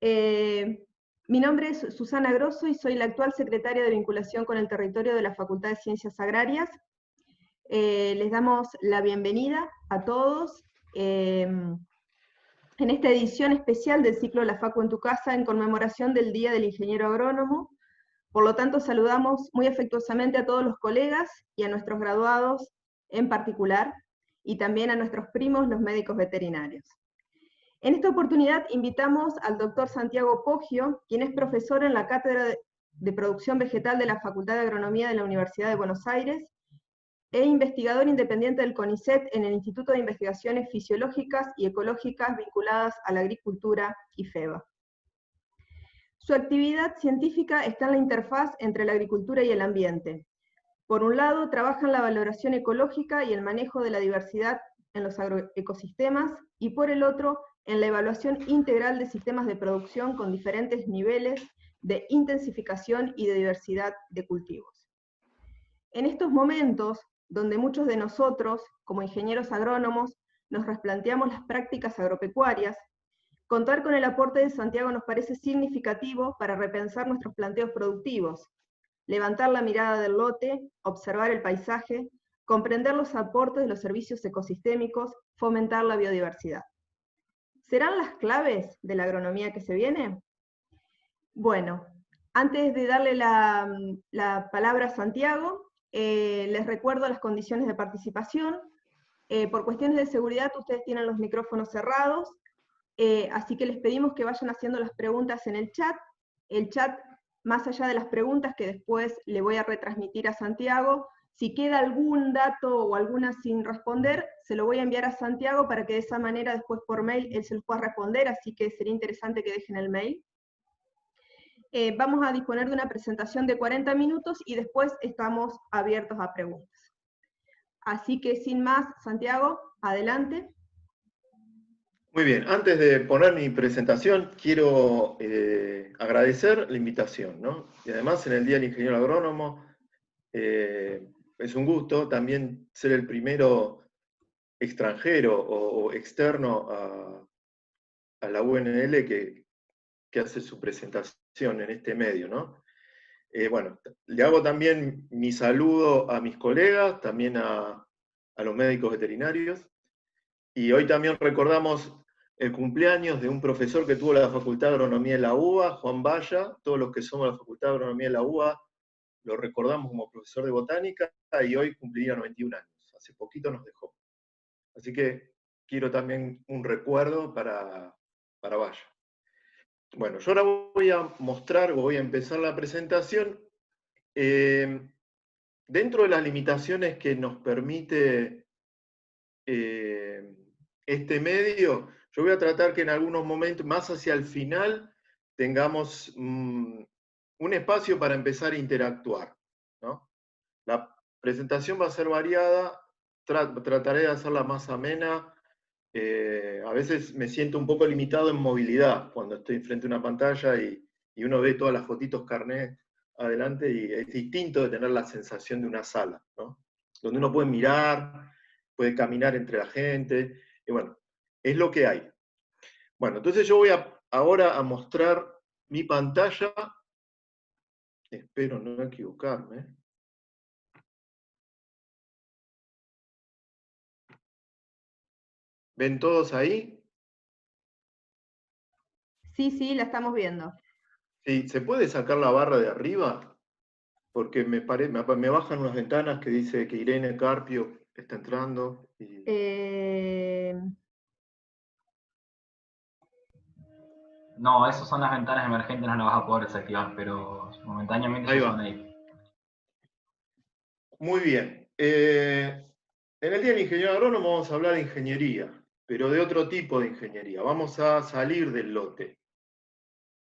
Eh, Mi nombre es Susana Grosso y soy la actual secretaria de vinculación con el territorio de la Facultad de Ciencias Agrarias. Les damos la bienvenida a todos en esta edición especial del ciclo La Facu en tu Casa en conmemoración del Día del Ingeniero Agrónomo. Por lo tanto, saludamos muy afectuosamente a todos los colegas y a nuestros graduados en particular, y también a nuestros primos, los médicos veterinarios. En esta oportunidad invitamos al doctor Santiago Poggio, quien es profesor en la Cátedra de Producción Vegetal de la Facultad de Agronomía de la Universidad de Buenos Aires e investigador independiente del CONICET en el Instituto de Investigaciones Fisiológicas y Ecológicas vinculadas a la agricultura, IFEBA. Su actividad científica está en la interfaz entre la agricultura y el ambiente. Por un lado, trabaja en la valoración ecológica y el manejo de la diversidad en los agroecosistemas, y por el otro, en la evaluación integral de sistemas de producción con diferentes niveles de intensificación y de diversidad de cultivos. En estos momentos, donde muchos de nosotros, como ingenieros agrónomos, nos replanteamos las prácticas agropecuarias, contar con el aporte de Santiago nos parece significativo para repensar nuestros planteos productivos, levantar la mirada del lote, observar el paisaje, comprender los aportes de los servicios ecosistémicos, fomentar la biodiversidad. ¿Serán las claves de la agronomía que se viene? Bueno, antes de darle la palabra a Santiago, les recuerdo las condiciones de participación. Por cuestiones de seguridad, ustedes tienen los micrófonos cerrados, así que les pedimos que vayan haciendo las preguntas en el chat. El chat, más allá de las preguntas que después le voy a retransmitir a Santiago, si queda algún dato o alguna sin responder, se lo voy a enviar a Santiago para que de esa manera después por mail él se los pueda responder, así que sería interesante que dejen el mail. Vamos a disponer de una presentación de 40 minutos y después estamos abiertos a preguntas. Así que sin más, Santiago, adelante. Muy bien, antes de poner mi presentación, quiero agradecer la invitación, ¿no? Y además en el Día del Ingeniero Agrónomo, es un gusto también ser el primero extranjero o externo a la UNL que hace su presentación en este medio, ¿no? Bueno, le hago también mi saludo a mis colegas, también a los médicos veterinarios, y hoy también recordamos el cumpleaños de un profesor que tuvo la Facultad de Agronomía de la UBA, Juan Valla. Todos los que somos de la Facultad de Agronomía de la UBA lo recordamos como profesor de botánica, y hoy cumpliría 91 años. Hace poquito nos dejó. Así que quiero también un recuerdo para Valla. Bueno, yo ahora voy a mostrar, o voy a empezar la presentación. Dentro de las limitaciones que nos permite este medio, yo voy a tratar que en algunos momentos, más hacia el final, tengamos un espacio para empezar a interactuar, ¿no? La presentación va a ser variada, trataré de hacerla más amena. A veces me siento un poco limitado en movilidad cuando estoy frente a una pantalla y uno ve todas las fotitos carnet adelante, y es distinto de tener la sensación de una sala, ¿no? Donde uno puede mirar, puede caminar entre la gente, y bueno, es lo que hay. Bueno, entonces yo voy ahora a mostrar mi pantalla. Espero no equivocarme. ¿Ven todos ahí? Sí, sí, la estamos viendo. Sí, ¿se puede sacar la barra de arriba? Porque me bajan unas ventanas que dice que Irene Carpio está entrando. No, esas son las ventanas emergentes, no las vas a poder desactivar, pero momentáneamente Ahí ya va. son ahí. Muy bien. En el Día del Ingeniero Agrónomo vamos a hablar de ingeniería, pero de otro tipo de ingeniería. Vamos a salir del lote.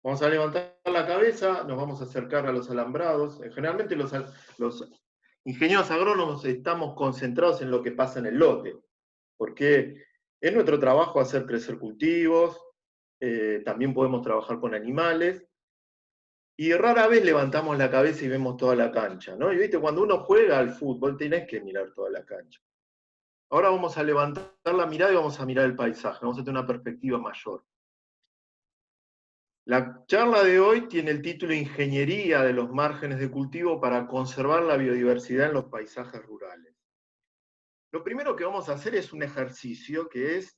Vamos a levantar la cabeza, nos vamos a acercar a los alambrados. Generalmente los ingenieros agrónomos estamos concentrados en lo que pasa en el lote, porque es nuestro trabajo hacer crecer cultivos, también podemos trabajar con animales, y rara vez levantamos la cabeza y vemos toda la cancha, ¿no? Y viste, cuando uno juega al fútbol tenés que mirar toda la cancha. Ahora vamos a levantar la mirada y vamos a mirar el paisaje, vamos a tener una perspectiva mayor. La charla de hoy tiene el título Ingeniería de los márgenes de cultivo para conservar la biodiversidad en los paisajes rurales. Lo primero que vamos a hacer es un ejercicio que es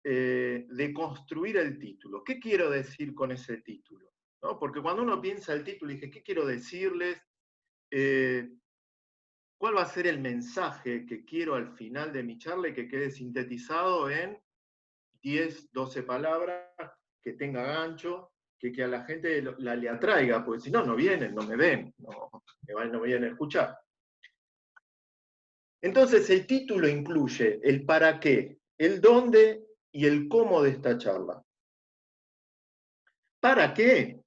de construir el título. ¿Qué quiero decir con ese título? ¿No? Porque cuando uno piensa el título, dije, ¿qué quiero decirles? ¿Cuál va a ser el mensaje que quiero al final de mi charla y que quede sintetizado en 10, 12 palabras, que tenga gancho, que a la gente le atraiga? Porque si no, no vienen, no me ven, no me vienen a escuchar. Entonces el título incluye el para qué, el dónde y el cómo de esta charla. ¿Para qué?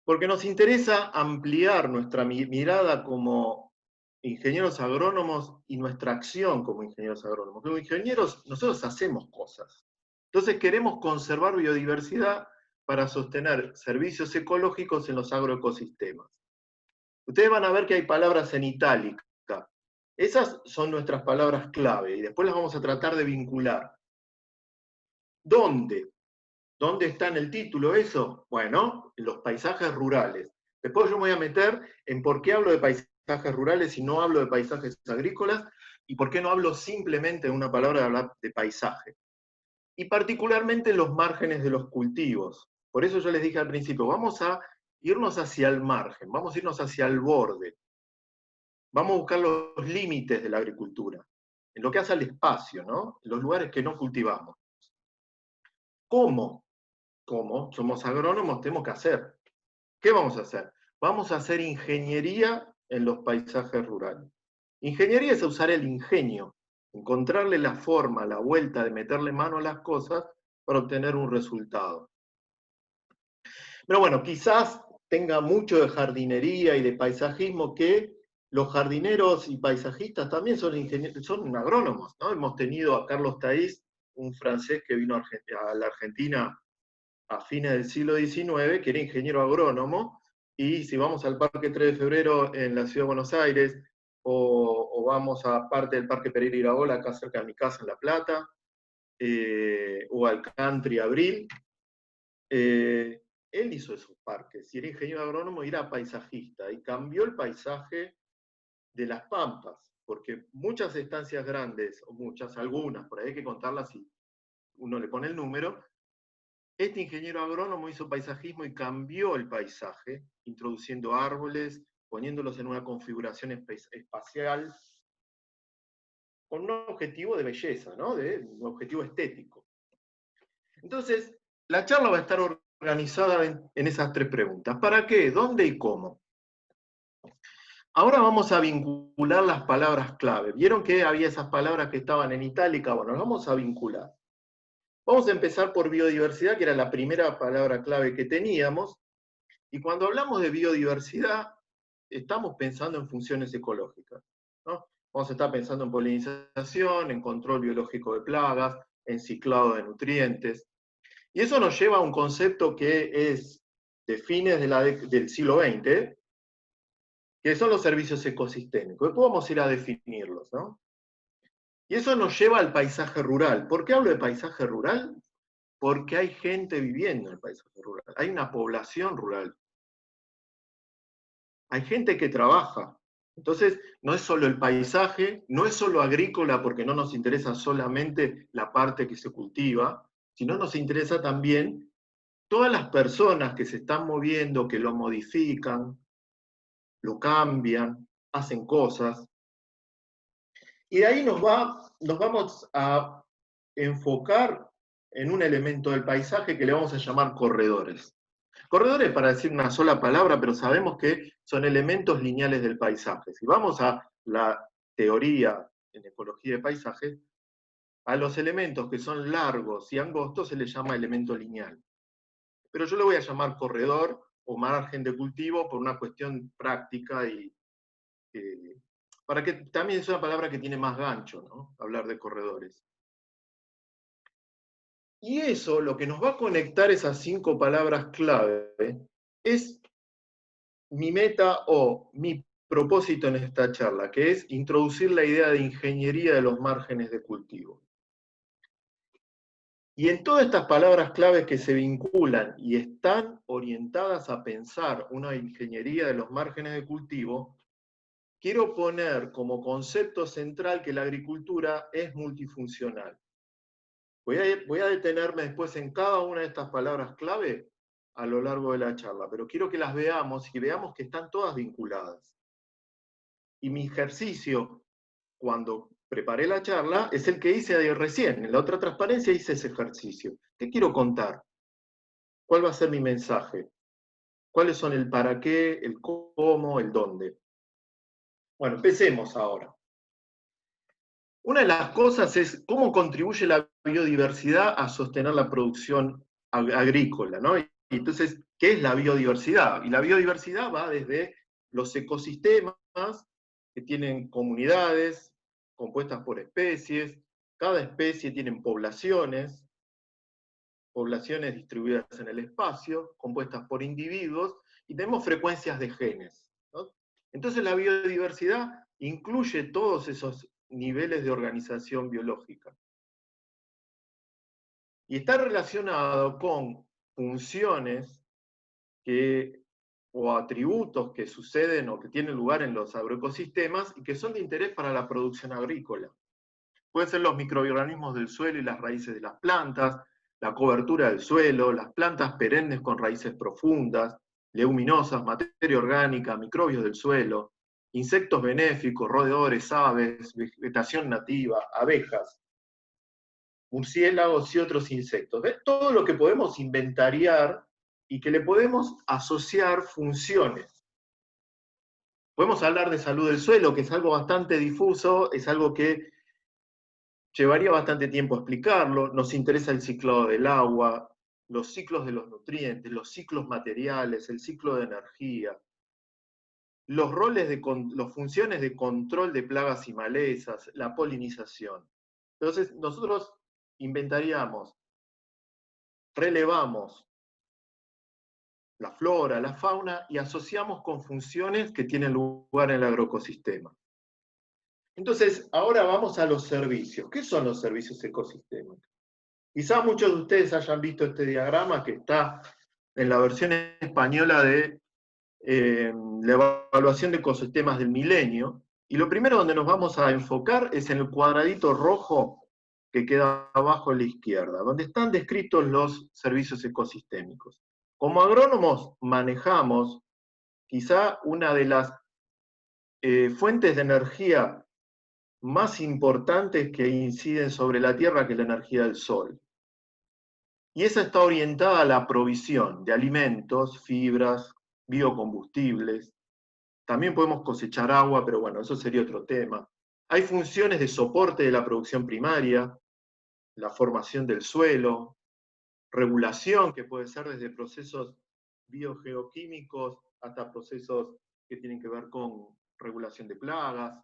Porque nos interesa ampliar nuestra mirada como ingenieros agrónomos y nuestra acción como ingenieros agrónomos. Como ingenieros, nosotros hacemos cosas. Entonces queremos conservar biodiversidad para sostener servicios ecológicos en los agroecosistemas. Ustedes van a ver que hay palabras en itálica. Esas son nuestras palabras clave y después las vamos a tratar de vincular. ¿Dónde? ¿Dónde está en el título eso? Bueno, en los paisajes rurales. Después yo me voy a meter en por qué hablo de paisajes rurales y no hablo de paisajes agrícolas, y por qué no hablo simplemente de una palabra de hablar de paisaje. Y particularmente en los márgenes de los cultivos. Por eso yo les dije al principio, vamos a irnos hacia el margen, vamos a irnos hacia el borde. Vamos a buscar los límites de la agricultura, en lo que hace al espacio, ¿no? En los lugares que no cultivamos. ¿Cómo? ¿Cómo? Somos agrónomos, tenemos que hacer. ¿Qué vamos a hacer? Vamos a hacer ingeniería en los paisajes rurales. Ingeniería es usar el ingenio, encontrarle la forma, la vuelta de meterle mano a las cosas para obtener un resultado. Pero bueno, quizás tenga mucho de jardinería y de paisajismo, que los jardineros y paisajistas también son agrónomos, ¿no? Hemos tenido a Carlos Taís, un francés que vino a la Argentina a fines del siglo XIX, que era ingeniero agrónomo, y si vamos al Parque 3 de Febrero en la Ciudad de Buenos Aires, o vamos a parte del Parque Pereira Iraola, acá cerca de mi casa en La Plata, o al Country Abril, él hizo esos parques, y era ingeniero agrónomo y era paisajista, y cambió el paisaje de las pampas, porque muchas estancias grandes, o muchas, algunas, por ahí hay que contarlas si uno le pone el número. Este ingeniero agrónomo hizo paisajismo y cambió el paisaje, introduciendo árboles, poniéndolos en una configuración espacial, con un objetivo de belleza, ¿no? Un objetivo estético. Entonces, la charla va a estar organizada en esas tres preguntas. ¿Para qué? ¿Dónde y cómo? Ahora vamos a vincular las palabras clave. ¿Vieron que había esas palabras que estaban en itálica? Bueno, las vamos a vincular. Vamos a empezar por biodiversidad, que era la primera palabra clave que teníamos. Y cuando hablamos de biodiversidad, estamos pensando en funciones ecológicas, ¿no? Vamos a estar pensando en polinización, en control biológico de plagas, en ciclado de nutrientes. Y eso nos lleva a un concepto que es de fines del siglo XX, que son los servicios ecosistémicos. Después vamos a ir a definirlos, ¿no? Y eso nos lleva al paisaje rural. ¿Por qué hablo de paisaje rural? Porque hay gente viviendo en el paisaje rural, hay una población rural. Hay gente que trabaja. Entonces, no es solo el paisaje, no es solo agrícola porque no nos interesa solamente la parte que se cultiva, sino nos interesa también todas las personas que se están moviendo, que lo modifican, lo cambian, hacen cosas. Y de ahí nos vamos a enfocar en un elemento del paisaje que le vamos a llamar corredores. Corredores, para decir una sola palabra, pero sabemos que son elementos lineales del paisaje. Si vamos a la teoría en ecología de paisaje, a los elementos que son largos y angostos se les llama elemento lineal. Pero yo le voy a llamar corredor o margen de cultivo por una cuestión práctica y para que también es una palabra que tiene más gancho, ¿no? Hablar de corredores. Y eso, lo que nos va a conectar esas 5 palabras clave, es mi meta o mi propósito en esta charla, que es introducir la idea de ingeniería de los márgenes de cultivo. Y en todas estas palabras claves que se vinculan y están orientadas a pensar una ingeniería de los márgenes de cultivo, quiero poner como concepto central que la agricultura es multifuncional. Voy a detenerme después en cada una de estas palabras clave a lo largo de la charla, pero quiero que las veamos y veamos que están todas vinculadas. Y mi ejercicio, cuando preparé la charla, es el que hice recién. En la otra transparencia hice ese ejercicio. ¿Qué quiero contar? ¿Cuál va a ser mi mensaje? ¿Cuáles son el para qué, el cómo, el dónde? Bueno, empecemos ahora. Una de las cosas es cómo contribuye la biodiversidad a sostener la producción agrícola, ¿no? Y entonces, ¿qué es la biodiversidad? Y la biodiversidad va desde los ecosistemas que tienen comunidades compuestas por especies, cada especie tiene poblaciones distribuidas en el espacio, compuestas por individuos, y tenemos frecuencias de genes, ¿no? Entonces la biodiversidad incluye todos esos niveles de organización biológica. Y está relacionado con funciones o atributos que suceden o que tienen lugar en los agroecosistemas y que son de interés para la producción agrícola. Pueden ser los microorganismos del suelo y las raíces de las plantas, la cobertura del suelo, las plantas perennes con raíces profundas, leguminosas, materia orgánica, microbios del suelo, insectos benéficos, roedores, aves, vegetación nativa, abejas, murciélagos y otros insectos. ¿Ves? Todo lo que podemos inventariar y que le podemos asociar funciones. Podemos hablar de salud del suelo, que es algo bastante difuso, es algo que llevaría bastante tiempo explicarlo. Nos interesa el ciclo del agua, los ciclos de los nutrientes, los ciclos materiales, el ciclo de energía, los roles las funciones de control de plagas y malezas, la polinización. Entonces, nosotros inventaríamos, relevamos la flora, la fauna y asociamos con funciones que tienen lugar en el agroecosistema. Entonces, ahora vamos a los servicios. ¿Qué son los servicios ecosistémicos? Quizás muchos de ustedes hayan visto este diagrama que está en la versión española de la evaluación de ecosistemas del milenio, y lo primero donde nos vamos a enfocar es en el cuadradito rojo que queda abajo a la izquierda, donde están descritos los servicios ecosistémicos. Como agrónomos manejamos quizá una de las fuentes de energía más importantes que inciden sobre la Tierra, que es la energía del Sol. Y esa está orientada a la provisión de alimentos, fibras, biocombustibles. También podemos cosechar agua, pero bueno, eso sería otro tema. Hay funciones de soporte de la producción primaria, la formación del suelo, regulación, que puede ser desde procesos biogeoquímicos hasta procesos que tienen que ver con regulación de plagas,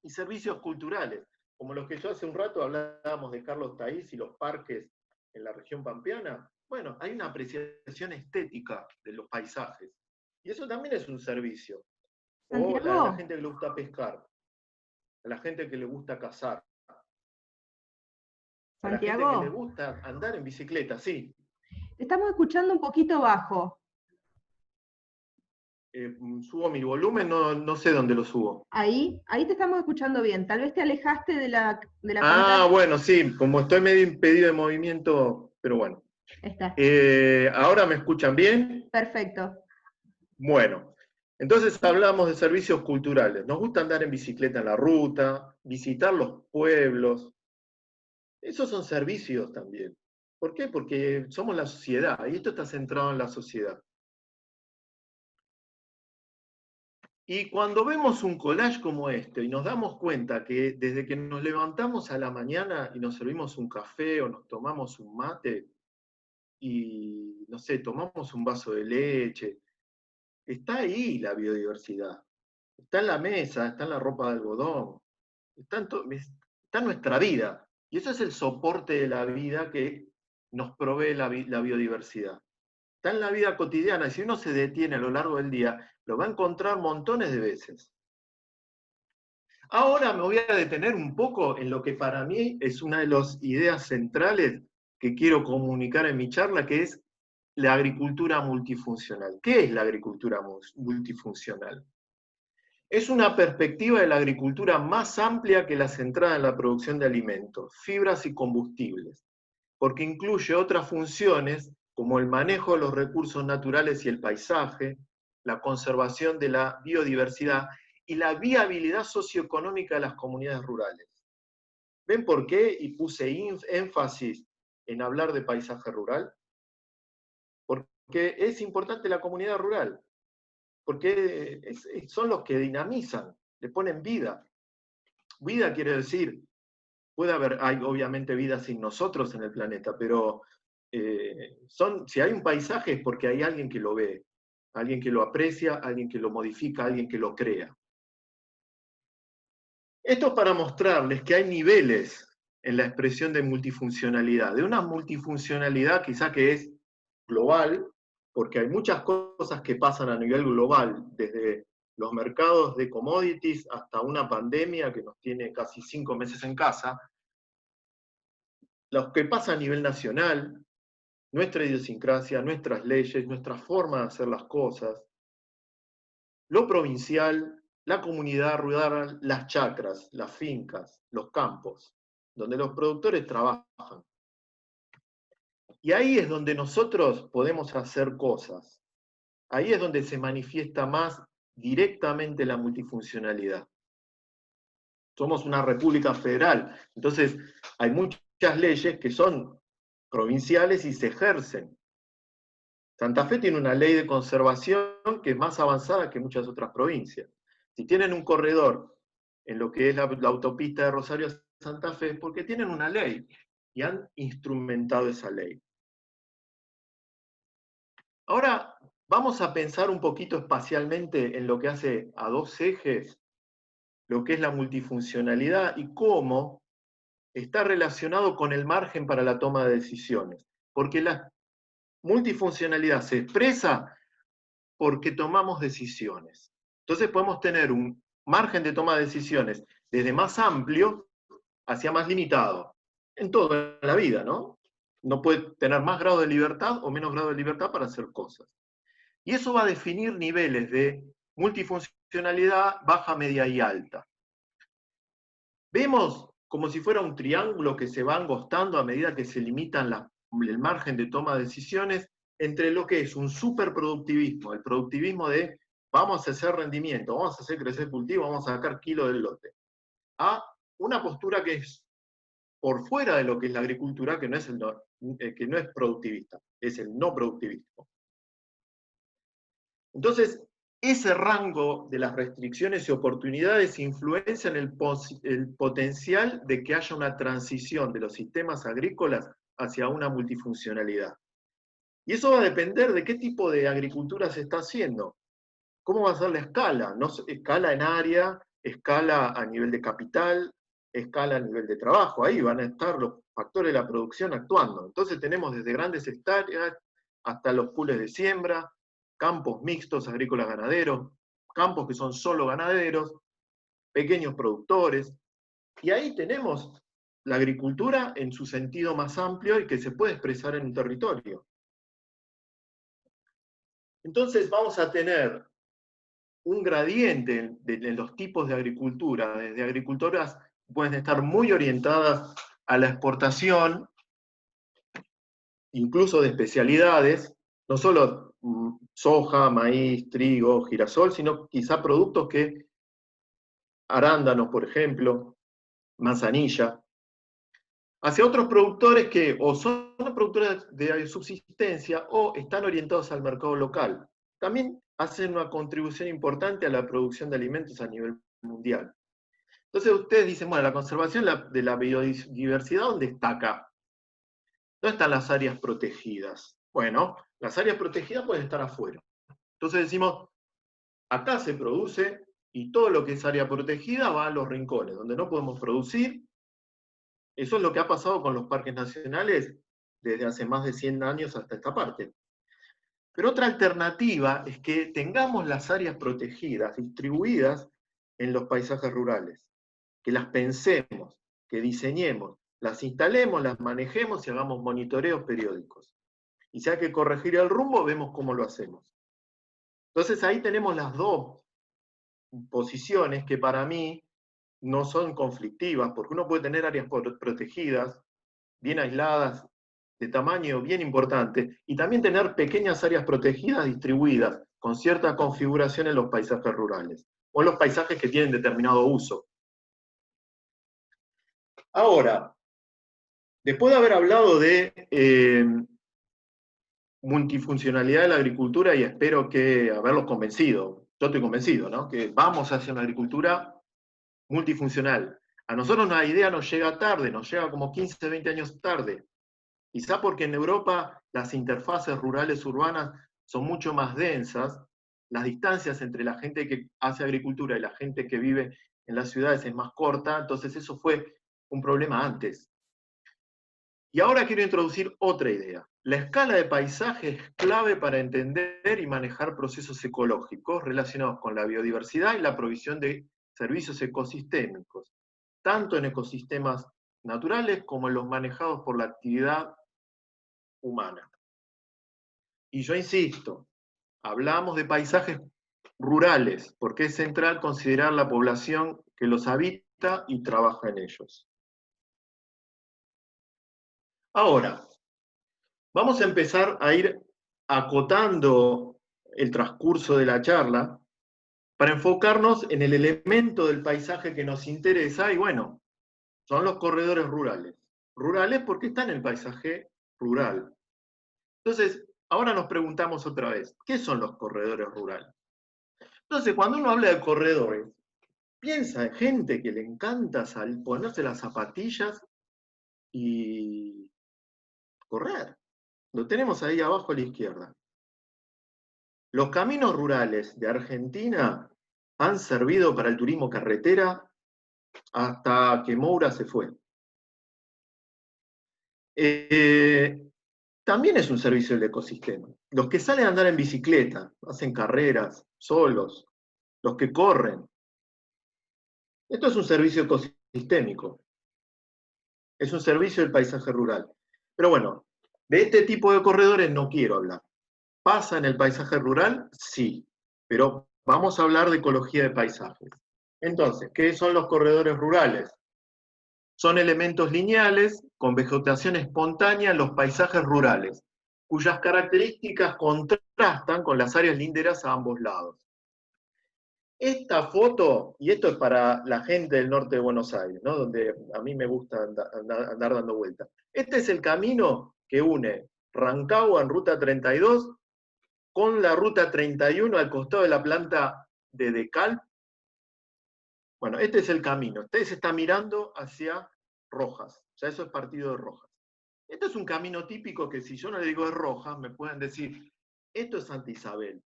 y servicios culturales, como los que yo hace un rato hablábamos de Carlos Taís y los parques en la región pampeana. Bueno, hay una apreciación estética de los paisajes, y eso también es un servicio. O la gente que le gusta pescar, a la gente que le gusta cazar, a la gente que le gusta andar en bicicleta, sí. Te estamos escuchando un poquito bajo. Subo mi volumen, no sé dónde lo subo. Ahí te estamos escuchando bien. Tal vez te alejaste de la pantalla. Ah, bueno, sí, como estoy medio impedido de movimiento, pero bueno. Está. ¿Ahora me escuchan bien? Perfecto. Bueno, entonces hablamos de servicios culturales. Nos gusta andar en bicicleta en la ruta, visitar los pueblos. Esos son servicios también. ¿Por qué? Porque somos la sociedad, y esto está centrado en la sociedad. Y cuando vemos un collage como este y nos damos cuenta que desde que nos levantamos a la mañana y nos servimos un café o nos tomamos un mate y, no sé, tomamos un vaso de leche, está ahí la biodiversidad. Está en la mesa, está en la ropa de algodón, está en nuestra vida. Y eso es el soporte de la vida que nos provee la biodiversidad. Está en la vida cotidiana, y si uno se detiene a lo largo del día, lo va a encontrar montones de veces. Ahora me voy a detener un poco en lo que para mí es una de las ideas centrales que quiero comunicar en mi charla, que es la agricultura multifuncional. ¿Qué es la agricultura multifuncional? Es una perspectiva de la agricultura más amplia que la centrada en la producción de alimentos, fibras y combustibles, porque incluye otras funciones como el manejo de los recursos naturales y el paisaje, la conservación de la biodiversidad y la viabilidad socioeconómica de las comunidades rurales. ¿Ven por qué? Y puse énfasis en hablar de paisaje rural. Porque es importante la comunidad rural, porque son los que dinamizan, le ponen vida. Vida quiere decir, hay obviamente vida sin nosotros en el planeta, pero si hay un paisaje es porque hay alguien que lo ve, alguien que lo aprecia, alguien que lo modifica, alguien que lo crea. Esto es para mostrarles que hay niveles en la expresión de multifuncionalidad, de una multifuncionalidad quizá que es global, porque hay muchas cosas que pasan a nivel global, desde los mercados de commodities hasta una pandemia que nos tiene casi 5 meses en casa, lo que pasa a nivel nacional, nuestra idiosincrasia, nuestras leyes, nuestra forma de hacer las cosas, lo provincial, la comunidad rural, las chacras, las fincas, los campos, donde los productores trabajan. Y ahí es donde nosotros podemos hacer cosas. Ahí es donde se manifiesta más directamente la multifuncionalidad. Somos una república federal, entonces hay muchas leyes que son provinciales y se ejercen. Santa Fe tiene una ley de conservación que es más avanzada que muchas otras provincias. Si tienen un corredor en lo que es la autopista de Rosario a Santa Fe, es porque tienen una ley y han instrumentado esa ley. Ahora vamos a pensar un poquito espacialmente en lo que hace a dos ejes, lo que es la multifuncionalidad y cómo está relacionado con el margen para la toma de decisiones. Porque la multifuncionalidad se expresa porque tomamos decisiones. Entonces podemos tener un margen de toma de decisiones desde más amplio hacia más limitado. En toda la vida, ¿no? No puede tener más grado de libertad o menos grado de libertad para hacer cosas. Y eso va a definir niveles de multifuncionalidad baja, media y alta. Vemos como si fuera un triángulo que se va angostando a medida que se limitan el margen de toma de decisiones entre lo que es un superproductivismo, el productivismo de vamos a hacer rendimiento, vamos a hacer crecer cultivo, vamos a sacar kilo del lote, a una postura que es por fuera de lo que es la agricultura, que no es productivista, es el no productivismo. Entonces, ese rango de las restricciones y oportunidades influencian el potencial de que haya una transición de los sistemas agrícolas hacia una multifuncionalidad. Y eso va a depender de qué tipo de agricultura se está haciendo. ¿Cómo va a ser la escala? ¿No? Escala en área, escala a nivel de capital, escala a nivel de trabajo. Ahí van a estar los factores de la producción actuando. Entonces tenemos desde grandes hectáreas hasta los pools de siembra, campos mixtos agrícolas ganaderos, campos que son solo ganaderos, pequeños productores. Y ahí tenemos la agricultura en su sentido más amplio y que se puede expresar en un territorio. Entonces vamos a tener un gradiente en los tipos de agricultura, desde agricultoras pueden estar muy orientadas a la exportación, incluso de especialidades, no solo soja, maíz, trigo, girasol, sino quizá productos que, arándanos, por ejemplo, manzanilla, hacia otros productores que o son productores de subsistencia o están orientados al mercado local. También hacen una contribución importante a la producción de alimentos a nivel mundial. Entonces ustedes dicen, bueno, la conservación de la biodiversidad, ¿dónde está acá? ¿Dónde están las áreas protegidas? Bueno, las áreas protegidas pueden estar afuera. Entonces decimos, acá se produce y todo lo que es área protegida va a los rincones, donde no podemos producir. Eso es lo que ha pasado con los parques nacionales desde hace más de 100 años hasta esta parte. Pero otra alternativa es que tengamos las áreas protegidas distribuidas en los paisajes rurales. que las pensemos, que diseñemos, las instalemos, las manejemos y hagamos monitoreos periódicos. Y si hay que corregir el rumbo, vemos cómo lo hacemos. Entonces ahí tenemos las dos posiciones que para mí no son conflictivas, porque uno puede tener áreas protegidas, bien aisladas, de tamaño bien importante, y también tener pequeñas áreas protegidas distribuidas, con cierta configuración en los paisajes rurales, o en los paisajes que tienen determinado uso. Ahora, después de haber hablado de multifuncionalidad de la agricultura, y espero que haberlos convencido, yo estoy convencido, ¿no? Que vamos hacia una agricultura multifuncional. A nosotros la idea nos llega tarde, nos llega como 15, 20 años tarde. Quizá porque en Europa las interfaces rurales urbanas son mucho más densas, las distancias entre la gente que hace agricultura y la gente que vive en las ciudades es más corta, entonces eso fue un problema antes. Y ahora quiero introducir otra idea. La escala de paisaje es clave para entender y manejar procesos ecológicos relacionados con la biodiversidad y la provisión de servicios ecosistémicos, tanto en ecosistemas naturales como en los manejados por la actividad humana. Y yo insisto, hablamos de paisajes rurales, porque es central considerar la población que los habita y trabaja en ellos. Ahora, vamos a empezar a ir acotando el transcurso de la charla para enfocarnos en el elemento del paisaje que nos interesa, y bueno, son los corredores rurales. Rurales porque están en el paisaje rural. Entonces, ahora nos preguntamos otra vez, ¿qué son los corredores rurales? Entonces, cuando uno habla de corredores, piensa en gente que le encanta ponerse las zapatillas y correr. Lo tenemos ahí abajo a la izquierda. Los caminos rurales de Argentina han servido para el turismo carretera hasta que Moura se fue. También es un servicio del ecosistema. Los que salen a andar en bicicleta, hacen carreras, solos, los que corren. Esto es un servicio ecosistémico. Es un servicio del paisaje rural. Pero bueno, de este tipo de corredores no quiero hablar. ¿Pasa en el paisaje rural? Sí, pero vamos a hablar de ecología de paisajes. Entonces, ¿qué son los corredores rurales? Son elementos lineales con vegetación espontánea en los paisajes rurales, cuyas características contrastan con las áreas linderas a ambos lados. Esta foto, y esto es para la gente del norte de Buenos Aires, ¿no? Donde a mí me gusta andar dando vueltas. Este es el camino que une Rancagua en ruta 32 con la ruta 31 al costado de la planta de Decal. Bueno, este es el camino. Usted se está mirando hacia Rojas. Ya eso es partido de Rojas. Este es un camino típico que si yo no le digo de Rojas, me pueden decir, esto es Santa Isabel.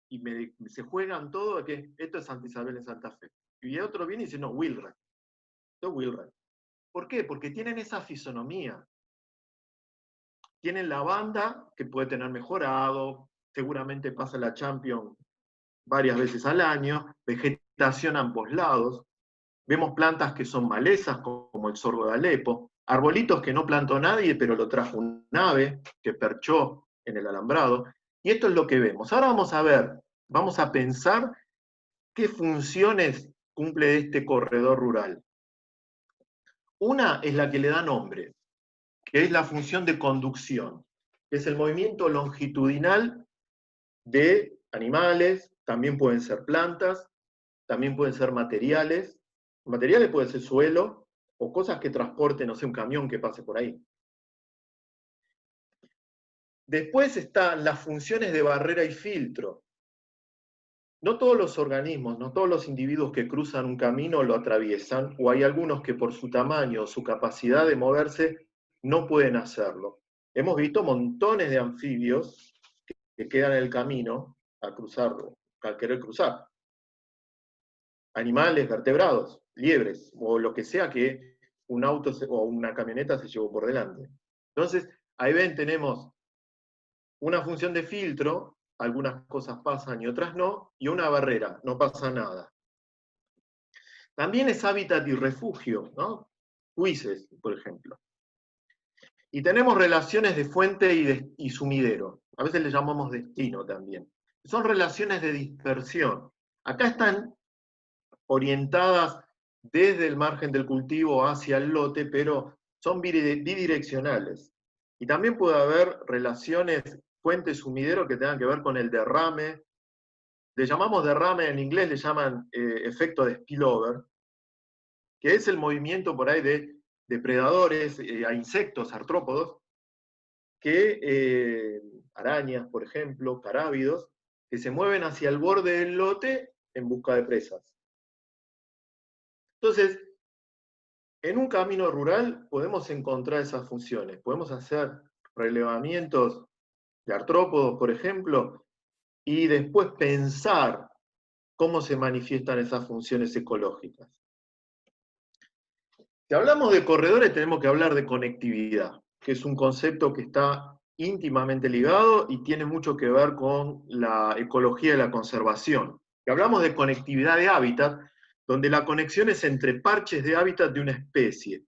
Y se juegan todo de que esto es Santa Isabel en Santa Fe. Y otro viene y dice, no, Wilred. Esto es Wilred. ¿Por qué? Porque tienen esa fisonomía. Tienen la banda que puede tener mejorado, seguramente pasa la Champions varias veces al año, vegetación a ambos lados, vemos plantas que son malezas como el sorgo de Alepo, arbolitos que no plantó nadie pero lo trajo un ave que perchó en el alambrado, y esto es lo que vemos. Ahora vamos a ver, vamos a pensar qué funciones cumple este corredor rural. Una es la que le da nombre, que es la función de conducción, que es el movimiento longitudinal de animales, también pueden ser plantas, también pueden ser materiales. Materiales puede ser suelo o cosas que transporten, no sé, un camión que pase por ahí. Después están las funciones de barrera y filtro. No todos los organismos, no todos los individuos que cruzan un camino lo atraviesan, o hay algunos que por su tamaño o su capacidad de moverse no pueden hacerlo. Hemos visto montones de anfibios que quedan en el camino a cruzarlo, al querer cruzar. Animales vertebrados, liebres, o lo que sea que un auto o una camioneta se llevó por delante. Entonces, ahí ven, tenemos una función de filtro, algunas cosas pasan y otras no, y una barrera, no pasa nada. También es hábitat y refugio, ¿no? Cuises, por ejemplo. Y tenemos relaciones de fuente y sumidero. A veces le llamamos destino también. Son relaciones de dispersión. Acá están orientadas desde el margen del cultivo hacia el lote, pero son bidireccionales. Y también puede haber relaciones fuente-sumidero que tengan que ver con el derrame. Le llamamos derrame, en inglés le llaman efecto de spillover, que es el movimiento por ahí de depredadores a insectos, artrópodos, que arañas, por ejemplo, carábidos, que se mueven hacia el borde del lote en busca de presas. Entonces, en un camino rural podemos encontrar esas funciones, podemos hacer relevamientos de artrópodos, por ejemplo, y después pensar cómo se manifiestan esas funciones ecológicas. Si hablamos de corredores, tenemos que hablar de conectividad, que es un concepto que está íntimamente ligado y tiene mucho que ver con la ecología y la conservación. Si hablamos de conectividad de hábitat, donde la conexión es entre parches de hábitat de una especie.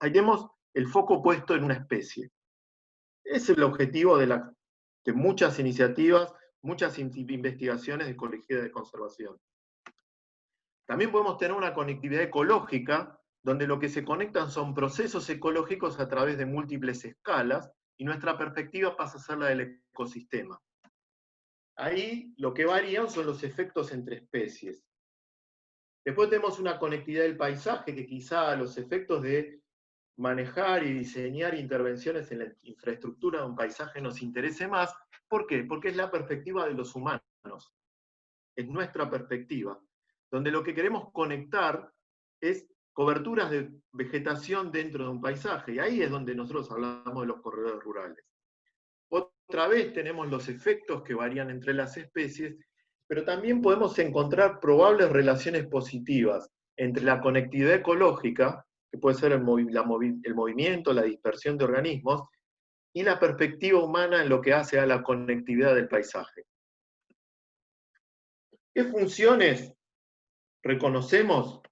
Ahí tenemos el foco puesto en una especie. Es el objetivo de muchas iniciativas, muchas investigaciones de ecología y de conservación. También podemos tener una conectividad ecológica, donde lo que se conectan son procesos ecológicos a través de múltiples escalas, y nuestra perspectiva pasa a ser la del ecosistema. Ahí lo que varían son los efectos entre especies. Después tenemos una conectividad del paisaje, que quizá los efectos de manejar y diseñar intervenciones en la infraestructura de un paisaje nos interese más. ¿Por qué? Porque es la perspectiva de los humanos, es nuestra perspectiva, donde lo que queremos conectar es coberturas de vegetación dentro de un paisaje, y ahí es donde nosotros hablamos de los corredores rurales. Otra vez tenemos los efectos que varían entre las especies, pero también podemos encontrar probables relaciones positivas entre la conectividad ecológica, que puede ser el movimiento, la dispersión de organismos, y la perspectiva humana en lo que hace a la conectividad del paisaje. ¿Qué funciones reconocemos?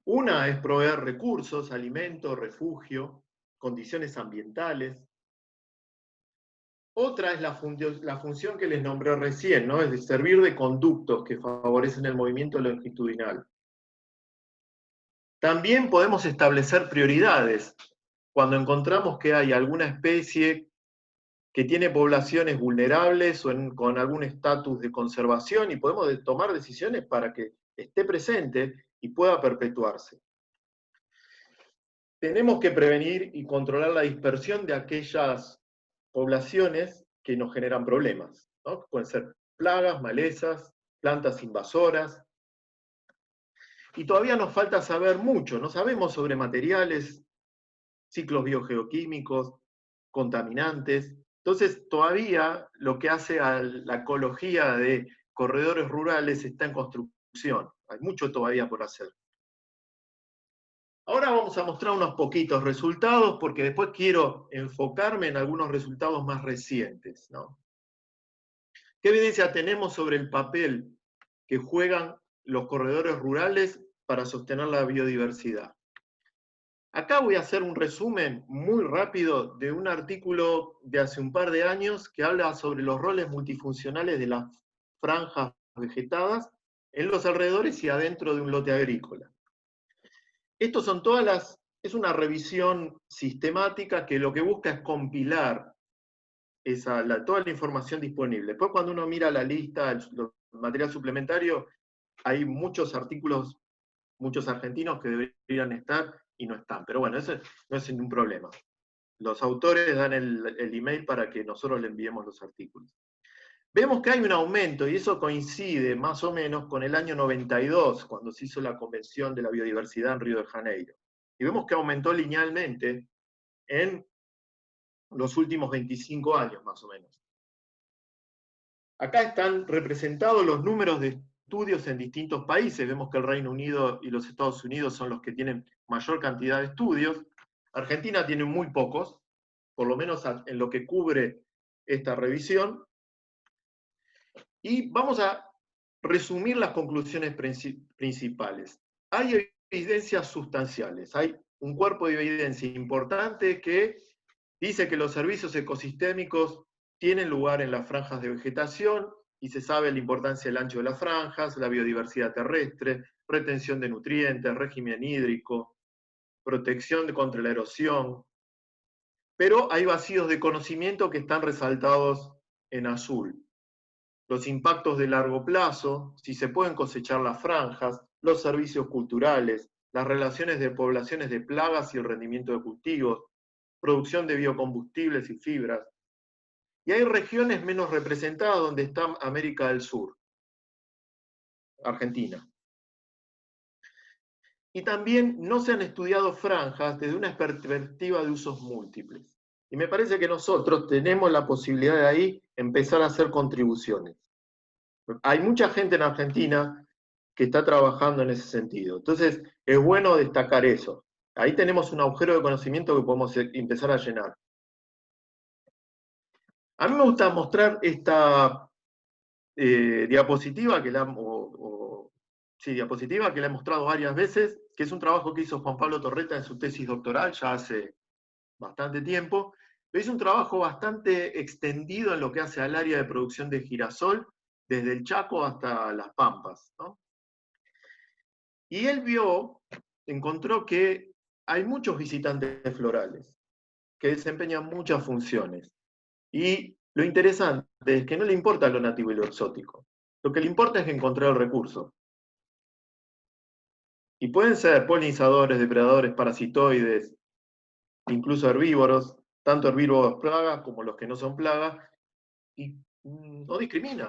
Una es proveer recursos, alimento, refugio, condiciones ambientales. Otra es la función que les nombré recién, ¿no? Es de servir de conductos que favorecen el movimiento longitudinal. También podemos establecer prioridades cuando encontramos que hay alguna especie que tiene poblaciones vulnerables o con algún estatus de conservación, y podemos tomar decisiones para que esté presente y pueda perpetuarse. Tenemos que prevenir y controlar la dispersión de aquellas poblaciones que nos generan problemas, ¿no? Pueden ser plagas, malezas, plantas invasoras. Y todavía nos falta saber mucho, no sabemos sobre materiales, ciclos biogeoquímicos, contaminantes. Entonces, todavía lo que hace a la ecología de corredores rurales está en construcción. Hay mucho todavía por hacer. Ahora vamos a mostrar unos poquitos resultados, porque después quiero enfocarme en algunos resultados más recientes, ¿no? ¿Qué evidencia tenemos sobre el papel que juegan los corredores rurales para sostener la biodiversidad? Acá voy a hacer un resumen muy rápido de un artículo de hace un par de años que habla sobre los roles multifuncionales de las franjas vegetadas en los alrededores y adentro de un lote agrícola. Estos son es una revisión sistemática que lo que busca es compilar toda la información disponible. Después, cuando uno mira la lista, el material suplementario, hay muchos artículos, muchos argentinos que deberían estar y no están. Pero bueno, eso no es ningún problema. Los autores dan el email para que nosotros le enviemos los artículos. Vemos que hay un aumento, y eso coincide más o menos con el año 92, cuando se hizo la Convención de la Biodiversidad en Río de Janeiro. Y vemos que aumentó linealmente en los últimos 25 años, más o menos. Acá están representados los números de estudios en distintos países. Vemos que el Reino Unido y los Estados Unidos son los que tienen mayor cantidad de estudios. Argentina tiene muy pocos, por lo menos en lo que cubre esta revisión. Y vamos a resumir las conclusiones principales. Hay evidencias sustanciales, hay un cuerpo de evidencia importante que dice que los servicios ecosistémicos tienen lugar en las franjas de vegetación, y se sabe la importancia del ancho de las franjas, la biodiversidad terrestre, retención de nutrientes, régimen hídrico, protección contra la erosión. Pero hay vacíos de conocimiento que están resaltados en azul. Los impactos de largo plazo, si se pueden cosechar las franjas, los servicios culturales, las relaciones de poblaciones de plagas y el rendimiento de cultivos, producción de biocombustibles y fibras. Y hay regiones menos representadas donde está América del Sur, Argentina. Y también no se han estudiado franjas desde una perspectiva de usos múltiples. Y me parece que nosotros tenemos la posibilidad de ahí empezar a hacer contribuciones. Hay mucha gente en Argentina que está trabajando en ese sentido. Entonces, es bueno destacar eso. Ahí tenemos un agujero de conocimiento que podemos empezar a llenar. A mí me gusta mostrar esta diapositiva, diapositiva que la he mostrado varias veces, que es un trabajo que hizo Juan Pablo Torreta en su tesis doctoral ya hace bastante tiempo, pero es un trabajo bastante extendido en lo que hace al área de producción de girasol, desde el Chaco hasta las Pampas, ¿no? Y él encontró que hay muchos visitantes florales que desempeñan muchas funciones. Y lo interesante es que no le importa lo nativo y lo exótico. Lo que le importa es encontrar el recurso. Y pueden ser polinizadores, depredadores, parasitoides, incluso herbívoros, tanto herbívoros plagas como los que no son plagas, y no discrimina.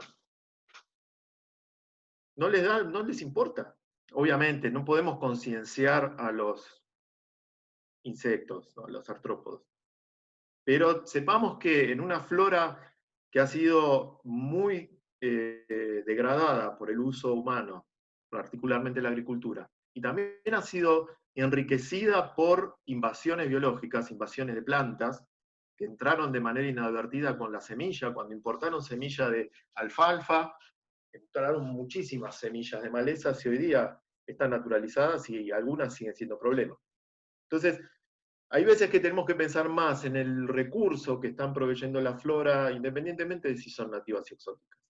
No les importa. Obviamente, no podemos concienciar a los insectos, ¿no? A los artrópodos. Pero sepamos que en una flora que ha sido muy degradada por el uso humano, particularmente la agricultura, y también ha sido enriquecida por invasiones biológicas, invasiones de plantas, que entraron de manera inadvertida con la semilla. Cuando importaron semilla de alfalfa, entraron muchísimas semillas de malezas y hoy día están naturalizadas y algunas siguen siendo problemas. Entonces, hay veces que tenemos que pensar más en el recurso que están proveyendo la flora, independientemente de si son nativas y exóticas.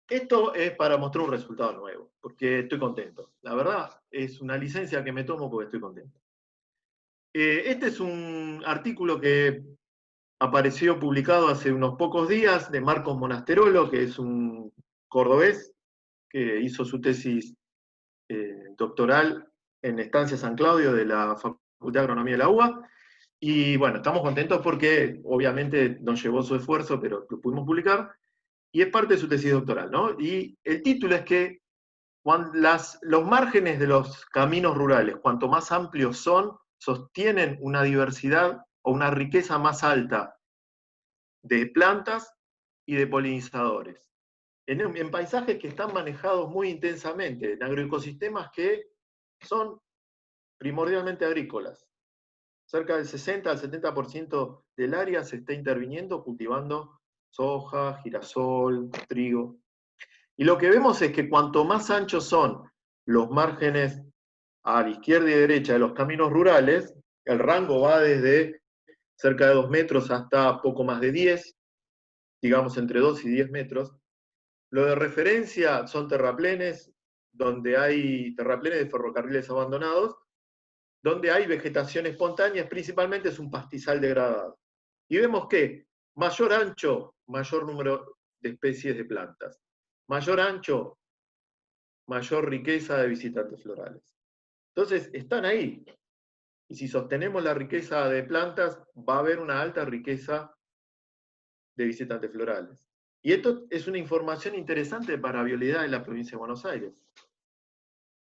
Esto es para mostrar un resultado nuevo, porque estoy contento. La verdad, es una licencia que me tomo porque estoy contento. Este es un artículo que apareció publicado hace unos pocos días de Marcos Monasterolo, que es un cordobés que hizo su tesis doctoral en Estancia San Claudio de la Facultad de Agronomía de la UBA. Y bueno, estamos contentos porque obviamente nos llevó su esfuerzo, pero lo pudimos publicar. Y es parte de su tesis doctoral, ¿no? Y el título es que los márgenes de los caminos rurales, cuanto más amplios son, sostienen una diversidad o una riqueza más alta de plantas y de polinizadores. En paisajes que están manejados muy intensamente, en agroecosistemas que son primordialmente agrícolas. Cerca del 60 al 70% del área se está interviniendo cultivando soja, girasol, trigo. Y lo que vemos es que cuanto más anchos son los márgenes a la izquierda y derecha de los caminos rurales, el rango va desde cerca de 2 metros hasta poco más de 10, digamos entre 2 y 10 metros. Lo de referencia son terraplenes, donde hay terraplenes de ferrocarriles abandonados, donde hay vegetación espontánea, principalmente es un pastizal degradado. Y vemos que mayor ancho, mayor número de especies de plantas. Mayor ancho, mayor riqueza de visitantes florales. Entonces, están ahí. Y si sostenemos la riqueza de plantas, va a haber una alta riqueza de visitantes florales. Y esto es una información interesante para la vialidad de la provincia de Buenos Aires,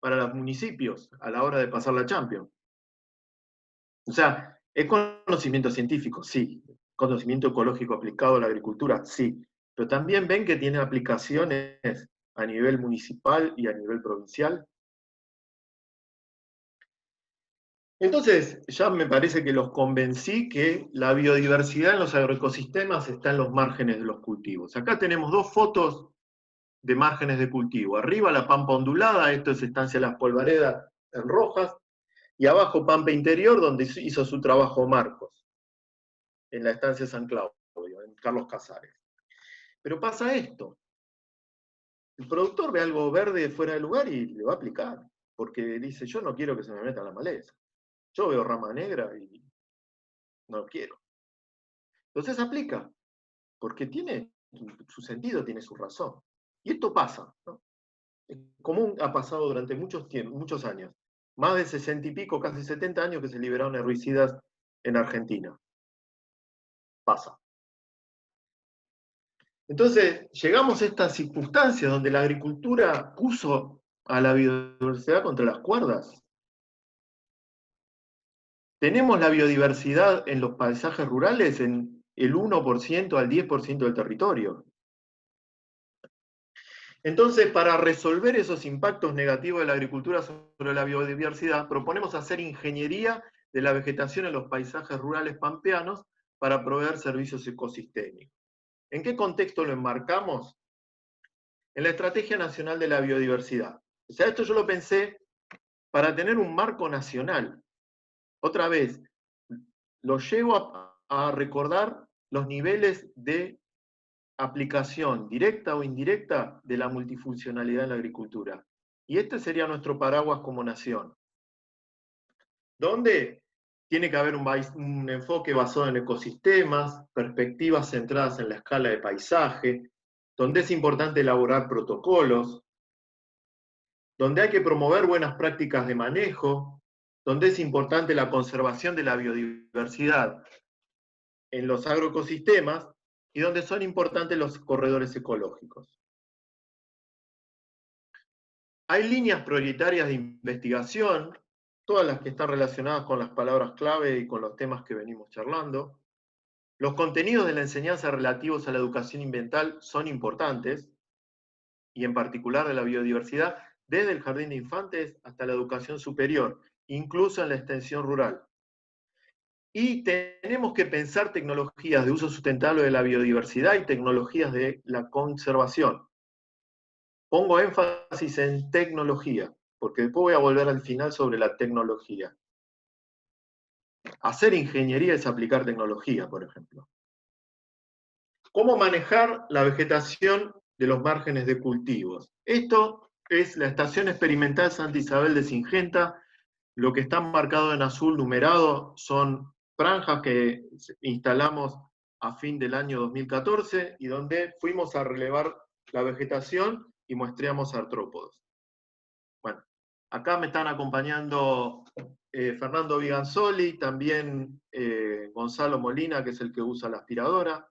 para los municipios a la hora de pasar la Champions. O sea, es conocimiento científico, sí. Conocimiento ecológico aplicado a la agricultura, sí. Pero también ven que tiene aplicaciones a nivel municipal y a nivel provincial. Entonces, ya me parece que los convencí que la biodiversidad en los agroecosistemas está en los márgenes de los cultivos. Acá tenemos dos fotos de márgenes de cultivo. Arriba la pampa ondulada, esto es Estancia Las Polvaredas en Rojas, y abajo pampa interior, donde hizo su trabajo Marcos, en la estancia San Claudio, en Carlos Casares. Pero pasa esto, el productor ve algo verde fuera de lugar y le va a aplicar, porque dice, yo no quiero que se me meta la maleza. Yo veo rama negra y no lo quiero. Entonces aplica, porque tiene su sentido, tiene su razón. Y esto pasa, ¿no? Es común, ha pasado durante muchos años. Más de 60 y pico, casi 70 años que se liberaron herbicidas en Argentina. Pasa. Entonces, llegamos a estas circunstancias donde la agricultura puso a la biodiversidad contra las cuerdas. Tenemos la biodiversidad en los paisajes rurales en el 1% al 10% del territorio. Entonces, para resolver esos impactos negativos de la agricultura sobre la biodiversidad, proponemos hacer ingeniería de la vegetación en los paisajes rurales pampeanos para proveer servicios ecosistémicos. ¿En qué contexto lo enmarcamos? En la Estrategia Nacional de la Biodiversidad. O sea, esto yo lo pensé para tener un marco nacional. Otra vez, lo llevo a recordar los niveles de aplicación directa o indirecta de la multifuncionalidad en la agricultura. Y este sería nuestro paraguas como nación, donde tiene que haber un enfoque basado en ecosistemas, perspectivas centradas en la escala de paisaje, donde es importante elaborar protocolos, donde hay que promover buenas prácticas de manejo, donde es importante la conservación de la biodiversidad en los agroecosistemas y donde son importantes los corredores ecológicos. Hay líneas prioritarias de investigación, todas las que están relacionadas con las palabras clave y con los temas que venimos charlando. Los contenidos de la enseñanza relativos a la educación ambiental son importantes, y en particular de la biodiversidad, desde el jardín de infantes hasta la educación superior, incluso en la extensión rural. Y tenemos que pensar tecnologías de uso sustentable de la biodiversidad y tecnologías de la conservación. Pongo énfasis en tecnología, porque después voy a volver al final sobre la tecnología. Hacer ingeniería es aplicar tecnología, por ejemplo. ¿Cómo manejar la vegetación de los márgenes de cultivos? Esto es la Estación Experimental Santa Isabel de Singenta. Lo que está marcado en azul numerado son franjas que instalamos a fin del año 2014 y donde fuimos a relevar la vegetación y muestreamos artrópodos. Bueno, acá me están acompañando Fernando Viganzoli, también Gonzalo Molina, que es el que usa la aspiradora.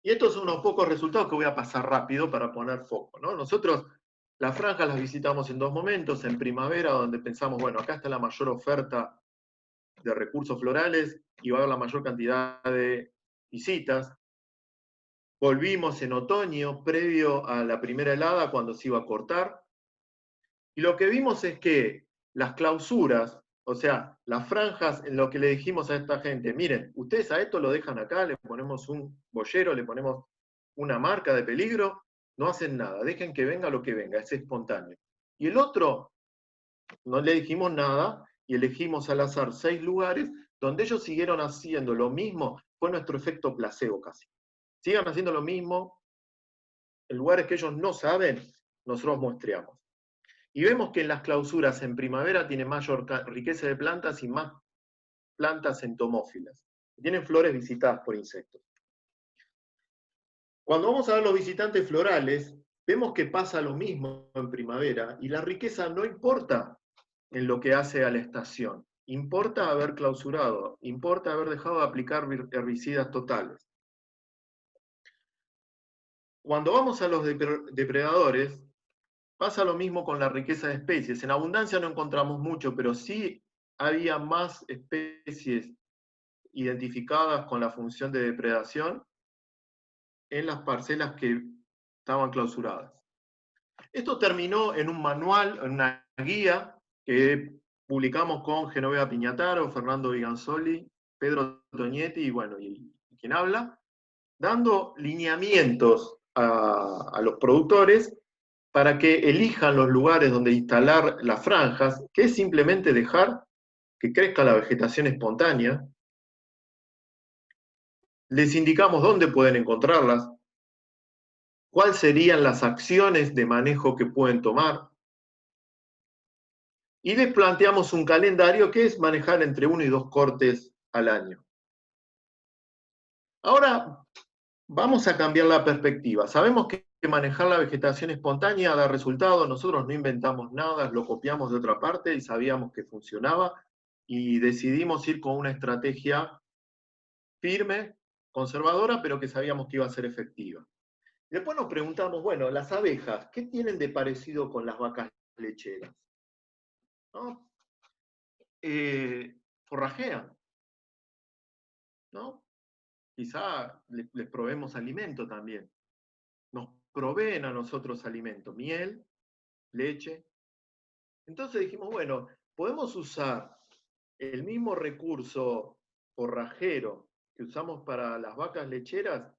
Y estos son unos pocos resultados que voy a pasar rápido para poner foco, ¿no? Nosotros las franjas las visitamos en dos momentos, en primavera, donde pensamos, bueno, acá está la mayor oferta de recursos florales y va a haber la mayor cantidad de visitas. Volvimos en otoño, previo a la primera helada, cuando se iba a cortar. Y lo que vimos es que las clausuras, o sea, las franjas, en lo que le dijimos a esta gente, miren, ustedes a esto lo dejan acá, le ponemos un boyero, le ponemos una marca de peligro, no hacen nada, dejen que venga lo que venga, es espontáneo. Y el otro, no le dijimos nada, y elegimos al azar 6 lugares donde ellos siguieron haciendo lo mismo, fue nuestro efecto placebo casi. Sigan haciendo lo mismo, en lugares que ellos no saben, nosotros muestreamos. Y vemos que en las clausuras en primavera tiene mayor riqueza de plantas y más plantas entomófilas. Tienen flores visitadas por insectos. Cuando vamos a ver los visitantes florales, vemos que pasa lo mismo en primavera y la riqueza no importa en lo que hace a la estación. Importa haber clausurado, importa haber dejado de aplicar herbicidas totales. Cuando vamos a los depredadores, pasa lo mismo con la riqueza de especies. En abundancia no encontramos mucho, pero sí había más especies identificadas con la función de depredación en las parcelas que estaban clausuradas. Esto terminó en un manual, en una guía que publicamos con Genoveva Piñataro, Fernando Viganzoli, Pedro Toñetti y bueno, y quien habla, dando lineamientos a los productores para que elijan los lugares donde instalar las franjas, que es simplemente dejar que crezca la vegetación espontánea. Les indicamos dónde pueden encontrarlas, cuáles serían las acciones de manejo que pueden tomar, y les planteamos un calendario que es manejar entre 1 y 2 cortes al año. Ahora vamos a cambiar la perspectiva. Sabemos que manejar la vegetación espontánea da resultados, nosotros no inventamos nada, lo copiamos de otra parte y sabíamos que funcionaba, y decidimos ir con una estrategia firme, conservadora, pero que sabíamos que iba a ser efectiva. Después nos preguntamos, bueno, las abejas, ¿qué tienen de parecido con las vacas lecheras? ¿No? Forrajean, ¿no? Quizá les proveemos alimento también. Nos proveen a nosotros alimento, miel, leche. Entonces dijimos, bueno, podemos usar el mismo recurso forrajero que usamos para las vacas lecheras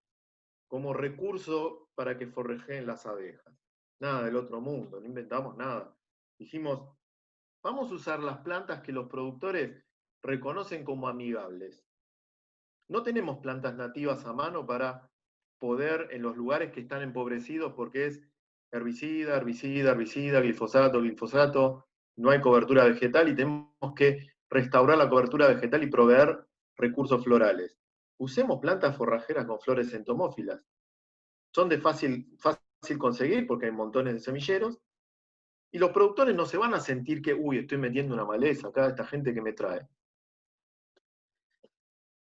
como recurso para que forrajeen las abejas. Nada del otro mundo, no inventamos nada. Dijimos, vamos a usar las plantas que los productores reconocen como amigables. No tenemos plantas nativas a mano para poder, en los lugares que están empobrecidos, porque es herbicida, herbicida, herbicida, glifosato, glifosato, no hay cobertura vegetal y tenemos que restaurar la cobertura vegetal y proveer recursos florales. Usemos plantas forrajeras con flores entomófilas. Son de fácil conseguir porque hay montones de semilleros, y los productores no se van a sentir que, uy, estoy metiendo una maleza acá, esta gente que me trae.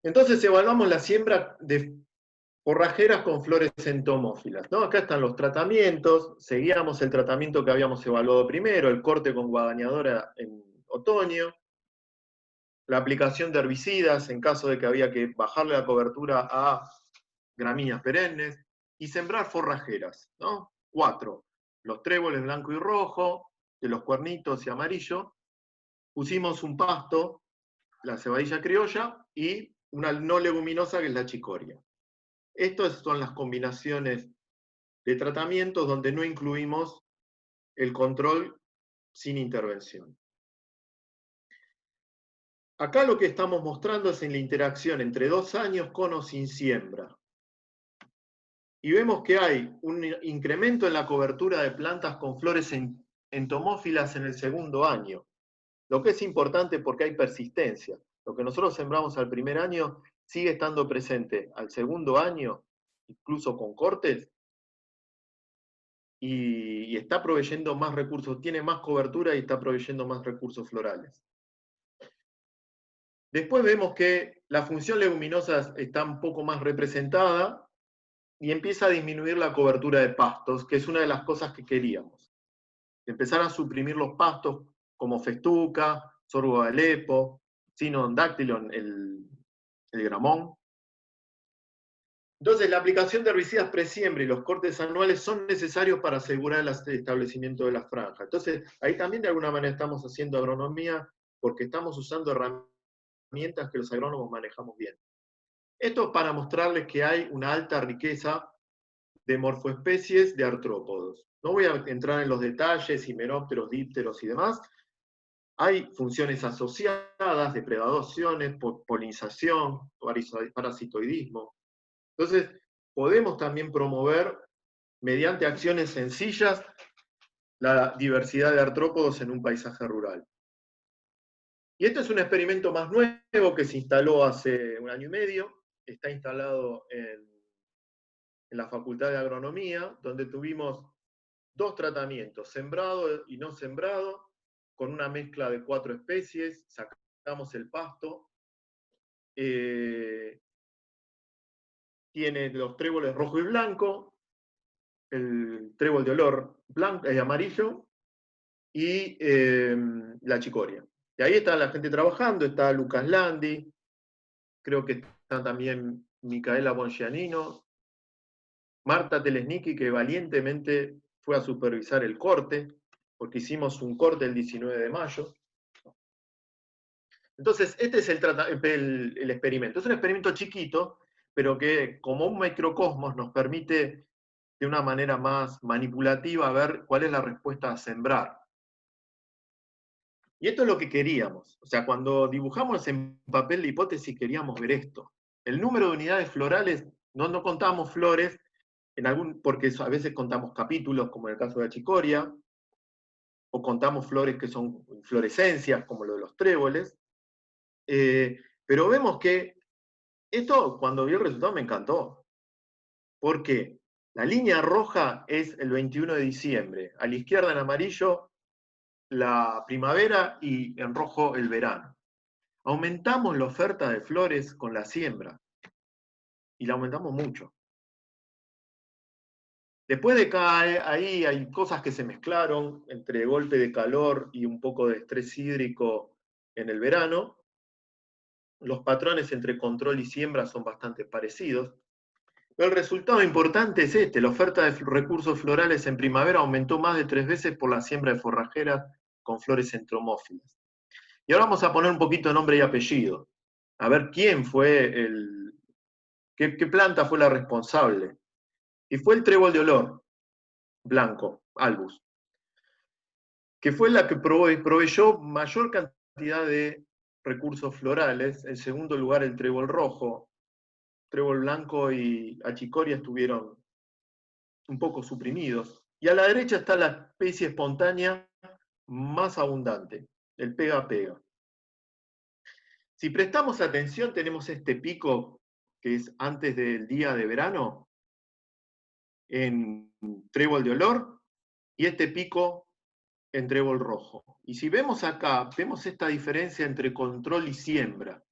Entonces evaluamos la siembra de forrajeras con flores entomófilas, ¿no? Acá están los tratamientos, seguíamos el tratamiento que habíamos evaluado primero, el corte con guadañadora en otoño, la aplicación de herbicidas en caso de que había que bajarle la cobertura a gramíneas perennes, y sembrar forrajeras, ¿no? 4. Los tréboles blanco y rojo, de los cuernitos y amarillo. Pusimos un pasto, la cebadilla criolla, y una no leguminosa que es la chicoria. Estas son las combinaciones de tratamientos donde no incluimos el control sin intervención. Acá lo que estamos mostrando es en la interacción entre 2 años con o sin siembra. Y vemos que hay un incremento en la cobertura de plantas con flores entomófilas en el segundo año, lo que es importante porque hay persistencia. Lo que nosotros sembramos al primer año sigue estando presente al segundo año, incluso con cortes, y está proveyendo más recursos, tiene más cobertura y está proveyendo más recursos florales. Después vemos que la función leguminosa está un poco más representada, y empieza a disminuir la cobertura de pastos, que es una de las cosas que queríamos. Empezar a suprimir los pastos como festuca, sorgo de Alepo, Cynodactylon, el gramón. Entonces, la aplicación de herbicidas presiembra y los cortes anuales son necesarios para asegurar el establecimiento de las franjas. Entonces, ahí también de alguna manera estamos haciendo agronomía porque estamos usando herramientas que los agrónomos manejamos bien. Esto es para mostrarles que hay una alta riqueza de morfoespecies de artrópodos. No voy a entrar en los detalles, himenópteros, dípteros y demás. Hay funciones asociadas, depredaciones, polinización, parasitoidismo. Entonces, podemos también promover, mediante acciones sencillas, la diversidad de artrópodos en un paisaje rural. Y este es un experimento más nuevo que se instaló hace 1 año y medio. Está instalado en la Facultad de Agronomía, donde tuvimos 2 tratamientos, sembrado y no sembrado, con una mezcla de 4 especies, sacamos el pasto, tiene los tréboles rojo y blanco, el trébol de olor blanco, amarillo, y la chicoria. Y ahí está la gente trabajando, está Lucas Landi, creo que está también Micaela Bongianino, Marta Telesnicki, que valientemente fue a supervisar el corte, porque hicimos un corte el 19 de mayo. Entonces, este es el experimento. Es un experimento chiquito, pero que como un microcosmos nos permite de una manera más manipulativa a ver cuál es la respuesta a sembrar. Y esto es lo que queríamos. O sea, cuando dibujamos en papel de hipótesis queríamos ver esto. El número de unidades florales, no contamos flores, porque a veces contamos capítulos, como en el caso de la chicoria, o contamos flores que son inflorescencias, como lo de los tréboles. Pero vemos que esto, cuando vi el resultado, me encantó. ¿Por qué? La línea roja es el 21 de diciembre, a la izquierda en amarillo la primavera y en rojo el verano. Aumentamos la oferta de flores con la siembra, y la aumentamos mucho. Después de ahí hay cosas que se mezclaron entre golpe de calor y un poco de estrés hídrico en el verano. Los patrones entre control y siembra son bastante parecidos. El resultado importante es este: la oferta de recursos florales en primavera aumentó más de 3 veces por la siembra de forrajeras con flores entomófilas. Y ahora vamos a poner un poquito de nombre y apellido, a ver quién fue qué planta fue la responsable. Y fue el trébol de olor, blanco, Albus, que fue la que proveyó mayor cantidad de recursos florales. En segundo lugar, el trébol rojo. Trébol blanco y achicoria estuvieron un poco suprimidos. Y a la derecha está la especie espontánea más abundante, el pega-pega. Si prestamos atención, tenemos este pico que es antes del día de verano, en trébol de olor, y este pico en trébol rojo. Y si vemos acá, vemos esta diferencia entre control y siembra,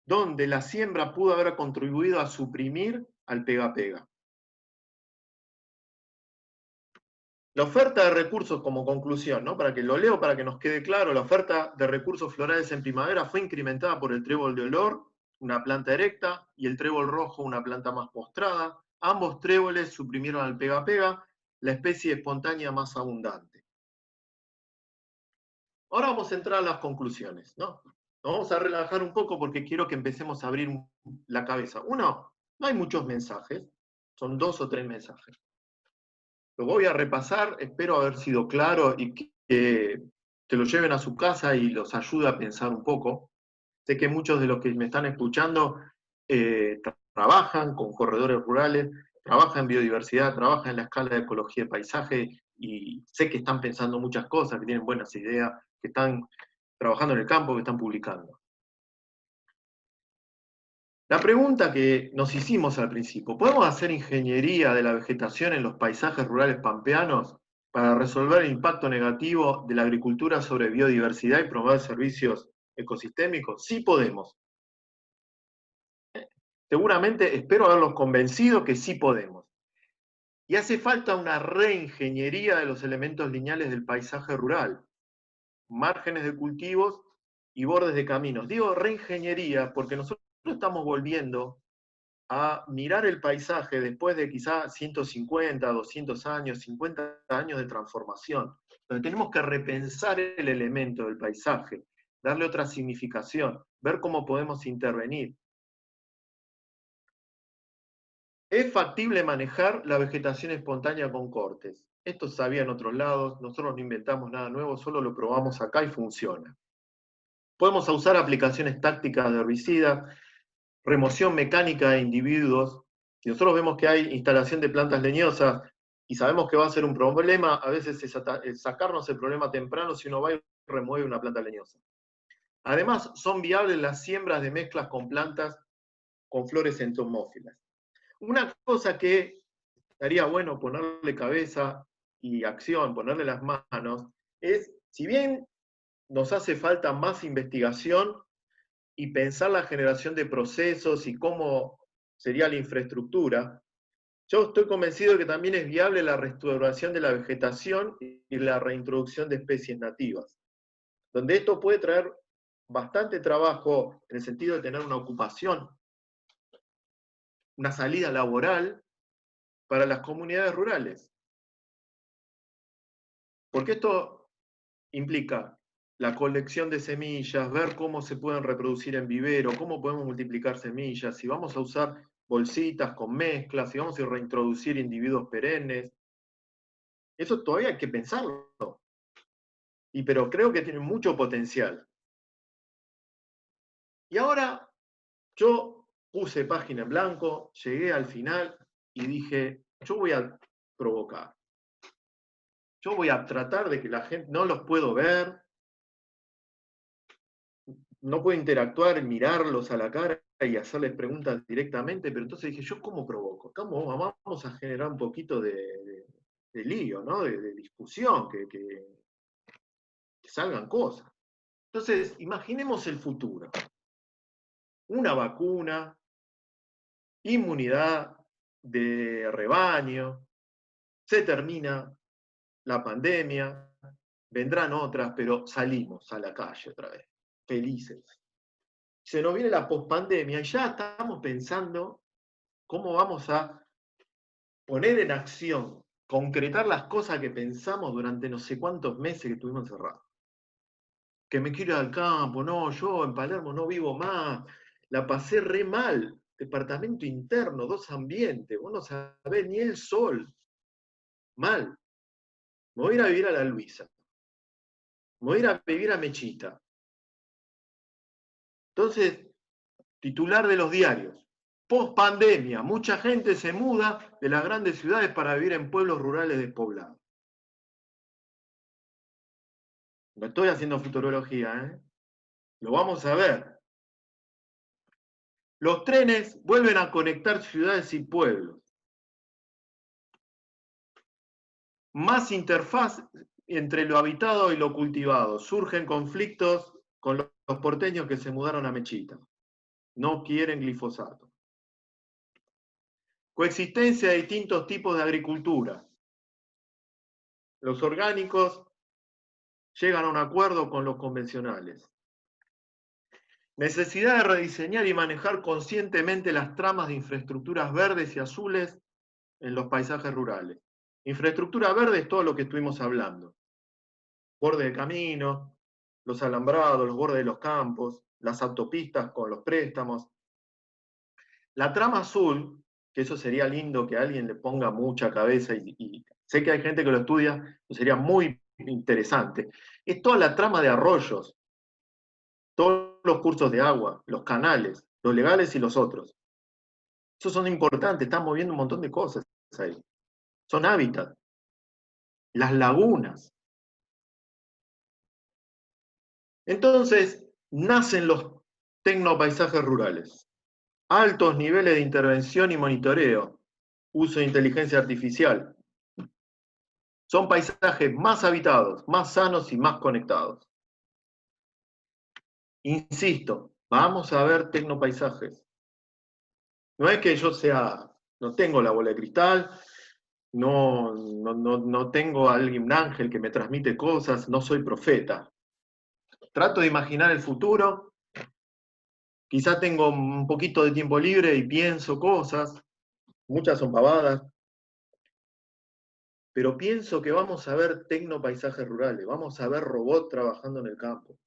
donde la siembra pudo haber contribuido a suprimir al pega-pega. La oferta de recursos, como conclusión, ¿no? Para que lo leo, para que nos quede claro, la oferta de recursos florales en primavera fue incrementada por el trébol de olor, una planta erecta, y el trébol rojo, una planta más postrada. Ambos tréboles suprimieron al pega-pega, la especie espontánea más abundante. Ahora vamos a entrar a las conclusiones, ¿no? Nos vamos a relajar un poco porque quiero que empecemos a abrir la cabeza. Uno, no hay muchos mensajes, son 2 o 3 mensajes. Lo voy a repasar, espero haber sido claro y que lo lleven a su casa y los ayude a pensar un poco. Sé que muchos de los que me están escuchando trabajan con corredores rurales, trabajan en biodiversidad, trabajan en la escala de ecología de paisaje, y sé que están pensando muchas cosas, que tienen buenas ideas, que están trabajando en el campo, que están publicando. La pregunta que nos hicimos al principio: ¿podemos hacer ingeniería de la vegetación en los paisajes rurales pampeanos para resolver el impacto negativo de la agricultura sobre biodiversidad y promover servicios ecosistémicos? Sí podemos. Seguramente espero haberlos convencido que sí podemos. Y hace falta una reingeniería de los elementos lineales del paisaje rural, márgenes de cultivos y bordes de caminos. Digo reingeniería porque nosotros estamos volviendo a mirar el paisaje después de quizá 150, 200 años, 50 años de transformación, donde tenemos que repensar el elemento del paisaje, darle otra significación, ver cómo podemos intervenir. Es factible manejar la vegetación espontánea con cortes. Esto se sabía en otros lados, nosotros no inventamos nada nuevo, solo lo probamos acá y funciona. Podemos usar aplicaciones tácticas de herbicidas, remoción mecánica de individuos. Si nosotros vemos que hay instalación de plantas leñosas y sabemos que va a ser un problema, a veces es sacarnos el problema temprano si uno va y remueve una planta leñosa. Además, son viables las siembras de mezclas con plantas con flores entomófilas. Una cosa que estaría bueno ponerle cabeza y acción, ponerle las manos, es, si bien nos hace falta más investigación y pensar la generación de procesos y cómo sería la infraestructura, yo estoy convencido de que también es viable la restauración de la vegetación y la reintroducción de especies nativas, donde esto puede traer bastante trabajo en el sentido de tener una ocupación, una salida laboral para las comunidades rurales. Porque esto implica la colección de semillas, ver cómo se pueden reproducir en vivero, cómo podemos multiplicar semillas, si vamos a usar bolsitas con mezclas, si vamos a reintroducir individuos perennes. Eso todavía hay que pensarlo. Pero creo que tiene mucho potencial. Y ahora yo puse página en blanco, llegué al final y dije, yo voy a provocar. Yo voy a tratar de que la gente, no los puedo ver, no puedo interactuar, mirarlos a la cara y hacerles preguntas directamente, pero entonces dije, ¿yo cómo provoco? ¿Cómo vamos a generar un poquito de lío, ¿no? De discusión, que salgan cosas? Entonces, imaginemos el futuro. Una vacuna, inmunidad de rebaño, se termina la pandemia, vendrán otras, pero salimos a la calle otra vez, felices. Se nos viene la pospandemia y ya estamos pensando cómo vamos a poner en acción, concretar las cosas que pensamos durante no sé cuántos meses que estuvimos encerrados. Que me quiero ir al campo, no, yo en Palermo no vivo más, la pasé re mal, departamento interno, 2 ambientes, vos no sabés ni el sol, mal. Me voy a ir a vivir a la Luisa, me voy a ir a vivir a Mechita. Entonces, titular de los diarios, post pandemia, mucha gente se muda de las grandes ciudades para vivir en pueblos rurales despoblados. No estoy haciendo futurología, ¿eh? Lo vamos a ver. Los trenes vuelven a conectar ciudades y pueblos. Más interfaz entre lo habitado y lo cultivado. Surgen conflictos con los porteños que se mudaron a Mechita. No quieren glifosato. Coexistencia de distintos tipos de agricultura. Los orgánicos llegan a un acuerdo con los convencionales. Necesidad de rediseñar y manejar conscientemente las tramas de infraestructuras verdes y azules en los paisajes rurales. Infraestructura verde es todo lo que estuvimos hablando. Borde de camino, los alambrados, los bordes de los campos, las autopistas con los préstamos. La trama azul, que eso sería lindo que alguien le ponga mucha cabeza y sé que hay gente que lo estudia, sería muy interesante. Es toda la trama de arroyos, todos los cursos de agua, los canales, los legales y los otros. Esos son importantes, están moviendo un montón de cosas ahí. Son hábitats. Las lagunas. Entonces, nacen los tecnopaisajes rurales. Altos niveles de intervención y monitoreo. Uso de inteligencia artificial. Son paisajes más habitados, más sanos y más conectados. Insisto, vamos a ver tecnopaisajes. No es que yo no tengo la bola de cristal, no tengo a alguien, un ángel que me transmite cosas, no soy profeta. Trato de imaginar el futuro, quizá tengo un poquito de tiempo libre y pienso cosas, muchas son pavadas, pero pienso que vamos a ver tecnopaisajes rurales, vamos a ver robots trabajando en el campo,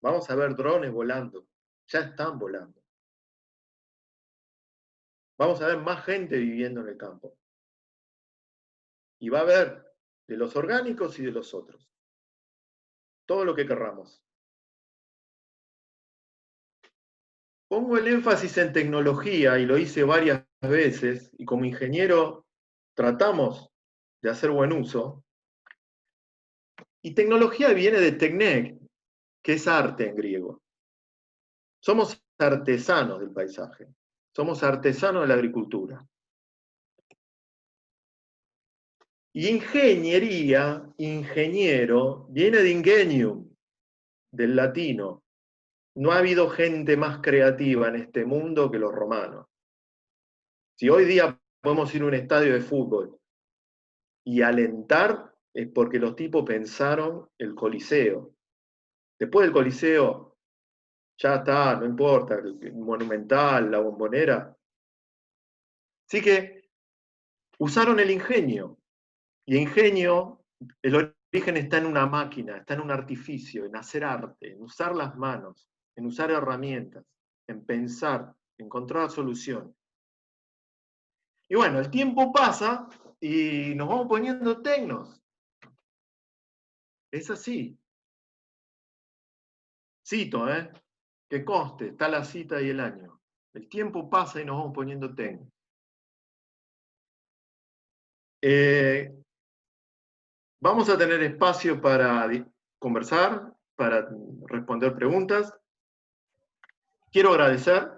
vamos a ver drones volando, ya están volando. Vamos a ver más gente viviendo en el campo. Y va a haber de los orgánicos y de los otros. Todo lo que querramos. Pongo el énfasis en tecnología y lo hice varias veces y como ingeniero tratamos de hacer buen uso. Y tecnología viene de teknek, que es arte en griego. Somos artesanos del paisaje. Somos artesanos de la agricultura. Y ingeniería, ingeniero, viene de ingenium, del latino. No ha habido gente más creativa en este mundo que los romanos. Si hoy día podemos ir a un estadio de fútbol y alentar, es porque los tipos pensaron el Coliseo. Después del Coliseo, ya está, no importa, el Monumental, la Bombonera. Así que usaron el ingenio. Y ingenio, el origen está en una máquina, está en un artificio, en hacer arte, en usar las manos, en usar herramientas, en pensar, en encontrar soluciones. Y bueno, el tiempo pasa y nos vamos poniendo tecnos. Es así. Cito, que conste, está la cita y el año. El tiempo pasa y nos vamos poniendo tecnos. Vamos a tener espacio para conversar, para responder preguntas. Quiero agradecer,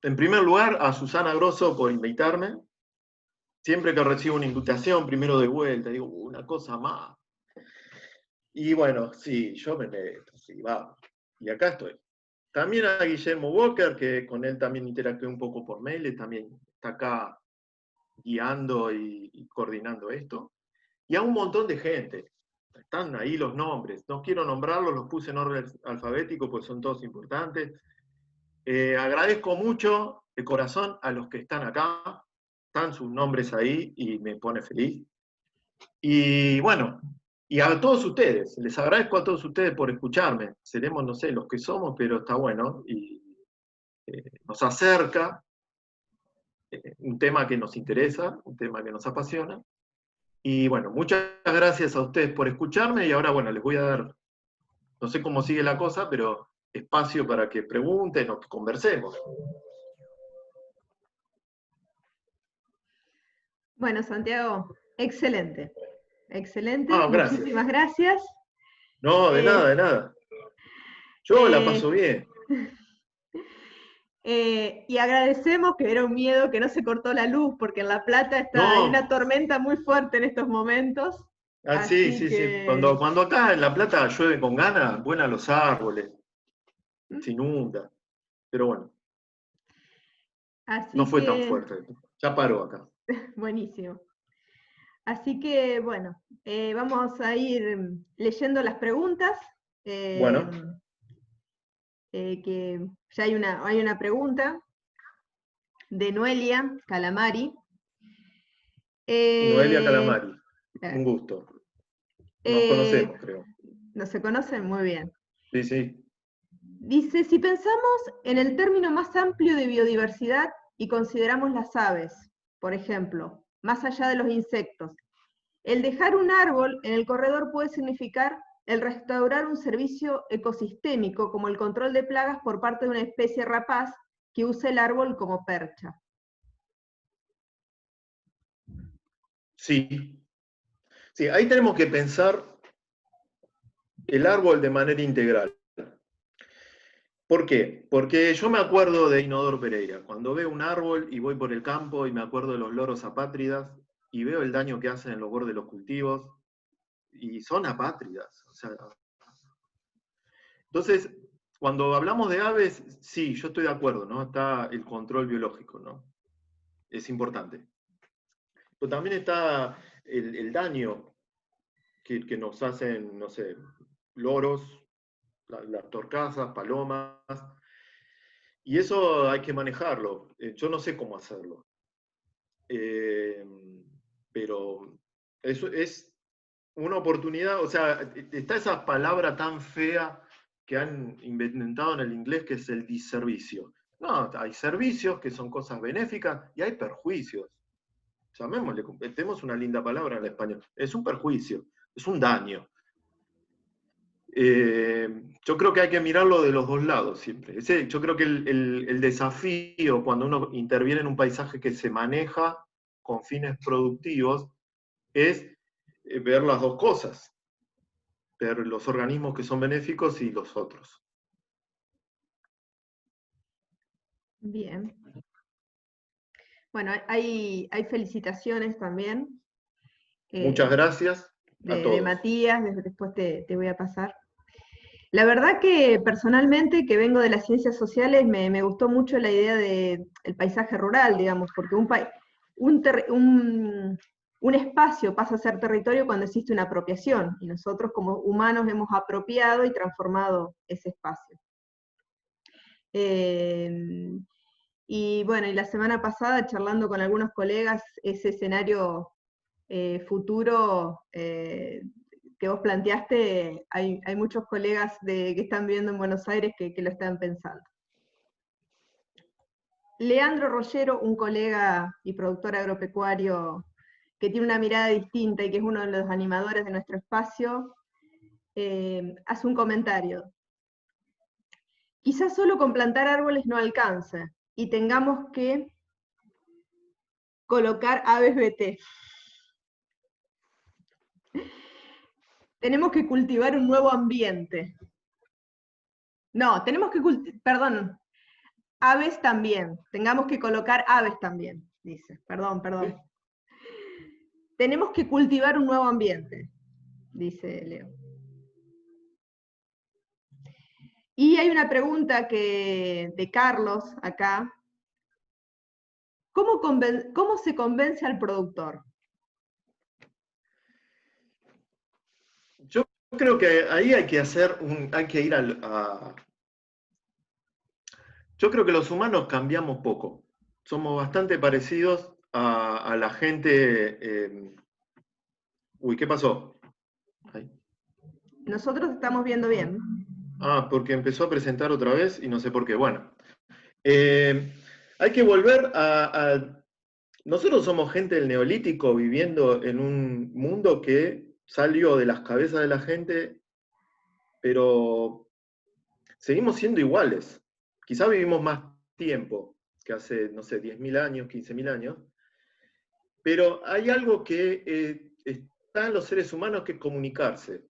en primer lugar, a Susana Grosso por invitarme. Siempre que recibo una invitación, primero de vuelta, digo, una cosa más. Y bueno, sí, yo me meto, sí, vamos. Y acá estoy. También a Guillermo Walker, que con él también interactué un poco por mail, también está acá guiando y coordinando esto. Y a un montón de gente. Están ahí los nombres. No quiero nombrarlos, los puse en orden alfabético, pues son todos importantes. Agradezco mucho de corazón a los que están acá. Están sus nombres ahí y me pone feliz. Y bueno, y a todos ustedes, les agradezco a todos ustedes por escucharme. Seremos, no sé, los que somos, pero está bueno. Y nos acerca un tema que nos interesa, un tema que nos apasiona. Y bueno, muchas gracias a ustedes por escucharme y ahora, bueno, les voy a dar, no sé cómo sigue la cosa, pero espacio para que pregunten o que conversemos. Bueno, Santiago, excelente. Excelente, Ah, gracias. muchísimas gracias. No, de nada, de nada. Yo la paso bien. Y agradecemos, que era un miedo que no se cortó la luz, porque en La Plata hay No, una tormenta muy fuerte en estos momentos. sí, Así sí, sí. que... Cuando acá en La Plata llueve con ganas, vuelan los árboles, se inunda. Pero bueno, no Así fue tan que, fuerte. Ya paró acá. buenísimo. Así que, bueno, vamos a ir leyendo las preguntas. Bueno, Que ya hay una pregunta de Noelia Calamari. Noelia Calamari, un Eh, gusto. Nos eh, conocemos, creo. ¿No se conocen? Muy bien. Sí, sí. Dice, si pensamos en el término más amplio de biodiversidad y consideramos las aves, por ejemplo, más allá de los insectos, el dejar un árbol en el corredor puede significar el restaurar un servicio ecosistémico como el control de plagas por parte de una especie rapaz que usa el árbol como percha. Sí. Sí, ahí tenemos que pensar el árbol de manera integral. ¿Por qué? Porque yo me acuerdo de Inodoro Pereira. Cuando veo un árbol y voy por el campo y me acuerdo de los loros apátridas y veo el daño que hacen en los bordes de los cultivos, y son apátridas. O sea, entonces, cuando hablamos de aves, sí, yo estoy de acuerdo, ¿no? Está el control biológico, ¿no? Es importante. Pero también está el daño que nos hacen, no sé, loros, las torcasas, palomas, y eso hay que manejarlo. Yo no sé cómo hacerlo. Pero eso es una oportunidad, o sea, está esa palabra tan fea que han inventado en el inglés que es el disservicio. No, hay servicios que son cosas benéficas y hay perjuicios. Llamémosle, tenemos una linda palabra en el español. Es un perjuicio, es un daño. Yo creo que hay que mirarlo de los dos lados siempre. Yo creo que el desafío cuando uno interviene en un paisaje que se maneja con fines productivos es ver las dos cosas, ver los organismos que son benéficos y los otros. Bien. Bueno, hay felicitaciones también Muchas gracias a de todos. Matías, después te voy a pasar. La verdad que personalmente, que vengo de las ciencias sociales, me gustó mucho la idea del paisaje rural, digamos, porque un espacio pasa a ser territorio cuando existe una apropiación, y nosotros como humanos hemos apropiado y transformado ese espacio. Y bueno, y la semana pasada, charlando con algunos colegas, ese escenario futuro que vos planteaste, hay muchos colegas que están viviendo en Buenos Aires que lo están pensando. Leandro Rollero, un colega y productor agropecuario que tiene una mirada distinta y que es uno de los animadores de nuestro espacio, hace un comentario. Quizás solo con plantar árboles no alcance y tengamos que colocar aves BT. Tenemos que cultivar un nuevo ambiente. No, tenemos que perdón, aves también. Tengamos que colocar aves también, dice. Perdón. Tenemos que cultivar un nuevo ambiente, dice Leo. Y hay una pregunta de Carlos acá. ¿Cómo se convence al productor? Yo creo que ahí hay que ir yo creo que los humanos cambiamos poco. Somos bastante parecidos a la gente. Uy, ¿qué pasó? Ahí. Nosotros estamos viendo bien. Ah, porque empezó a presentar otra vez y no sé por qué. Bueno, hay que volver Nosotros somos gente del Neolítico viviendo en un mundo que salió de las cabezas de la gente, pero seguimos siendo iguales. Quizá vivimos más tiempo que hace, no sé, 10.000 años, 15.000 años, pero hay algo que está en los seres humanos que es comunicarse.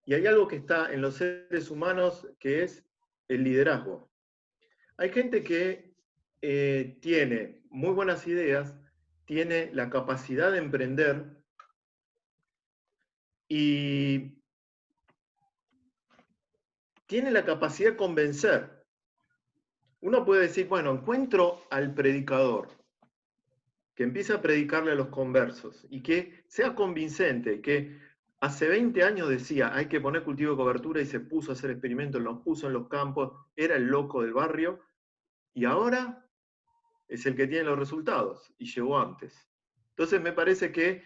Y hay algo que está en los seres humanos que es el liderazgo. Hay gente que tiene muy buenas ideas, tiene la capacidad de emprender y tiene la capacidad de convencer. Uno puede decir, bueno, encuentro al predicador, que empiece a predicarle a los conversos y que sea convincente, que hace 20 años decía, hay que poner cultivo de cobertura y se puso a hacer experimentos, los puso en los campos, era el loco del barrio y ahora es el que tiene los resultados y llegó antes. Entonces me parece que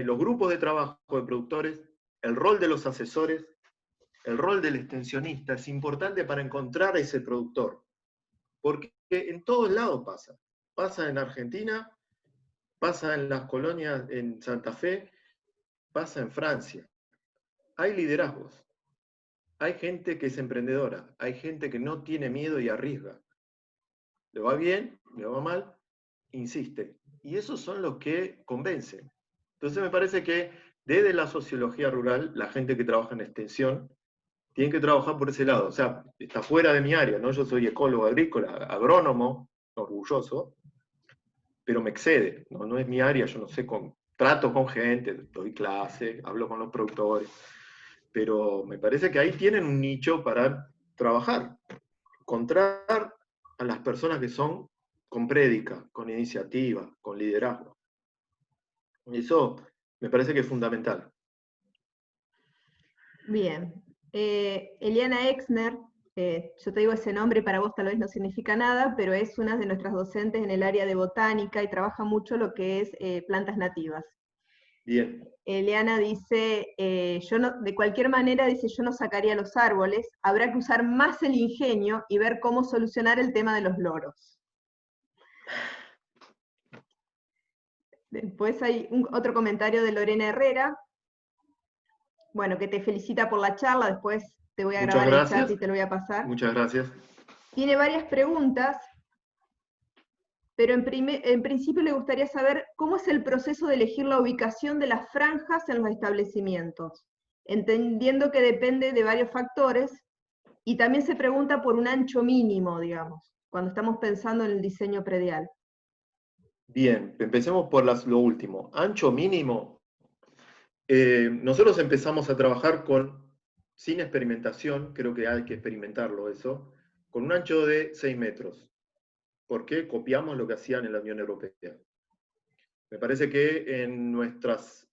los grupos de trabajo de productores, el rol de los asesores, el rol del extensionista es importante para encontrar a ese productor, porque en todos lados pasa. Pasa en Argentina, pasa en las colonias en Santa Fe, pasa en Francia. Hay liderazgos, hay gente que es emprendedora, hay gente que no tiene miedo y arriesga. Le va bien, le va mal, insiste. Y esos son los que convencen. Entonces me parece que desde la sociología rural, la gente que trabaja en extensión, tiene que trabajar por ese lado. O sea, está fuera de mi área, ¿no? Yo soy ecólogo agrícola, agrónomo, orgulloso, pero me excede, ¿no? No es mi área, yo no sé, trato con gente, doy clase, hablo con los productores, pero me parece que ahí tienen un nicho para trabajar, encontrar a las personas que son con prédica, con iniciativa, con liderazgo. Eso me parece que es fundamental. Bien. Eliana Exner, yo te digo ese nombre, para vos tal vez no significa nada, pero es una de nuestras docentes en el área de botánica y trabaja mucho lo que es plantas nativas. Bien. Eliana dice, de cualquier manera, dice, yo no sacaría los árboles, habrá que usar más el ingenio y ver cómo solucionar el tema de los loros. Después hay otro comentario de Lorena Herrera, bueno, que te felicita por la charla, después te voy a Muchas grabar el chat gracias. y te lo voy a pasar. Muchas gracias. Tiene varias preguntas, pero en principio le gustaría saber cómo es el proceso de elegir la ubicación de las franjas en los establecimientos, entendiendo que depende de varios factores, y también se pregunta por un ancho mínimo, digamos, cuando estamos pensando en el diseño predial. Bien, empecemos por lo último. Ancho mínimo. Nosotros empezamos a trabajar sin experimentación, creo que hay que experimentarlo eso, con un ancho de 6 metros. ¿Por qué? Copiamos lo que hacían en la Unión Europea. Me parece que en nuestros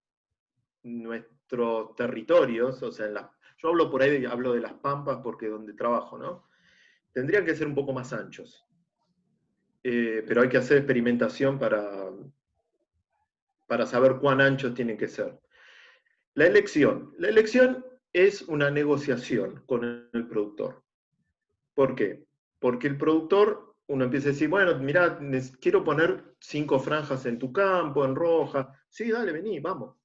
territorios, o sea, yo hablo por ahí, hablo de las pampas porque es donde trabajo, ¿no? Tendrían que ser un poco más anchos. Pero hay que hacer experimentación para saber cuán anchos tienen que ser. La elección es una negociación con el productor. ¿Por qué? Porque el productor, uno empieza a decir, bueno, mirá, quiero poner 5 franjas en tu campo, en roja. Sí, dale, vení, vamos.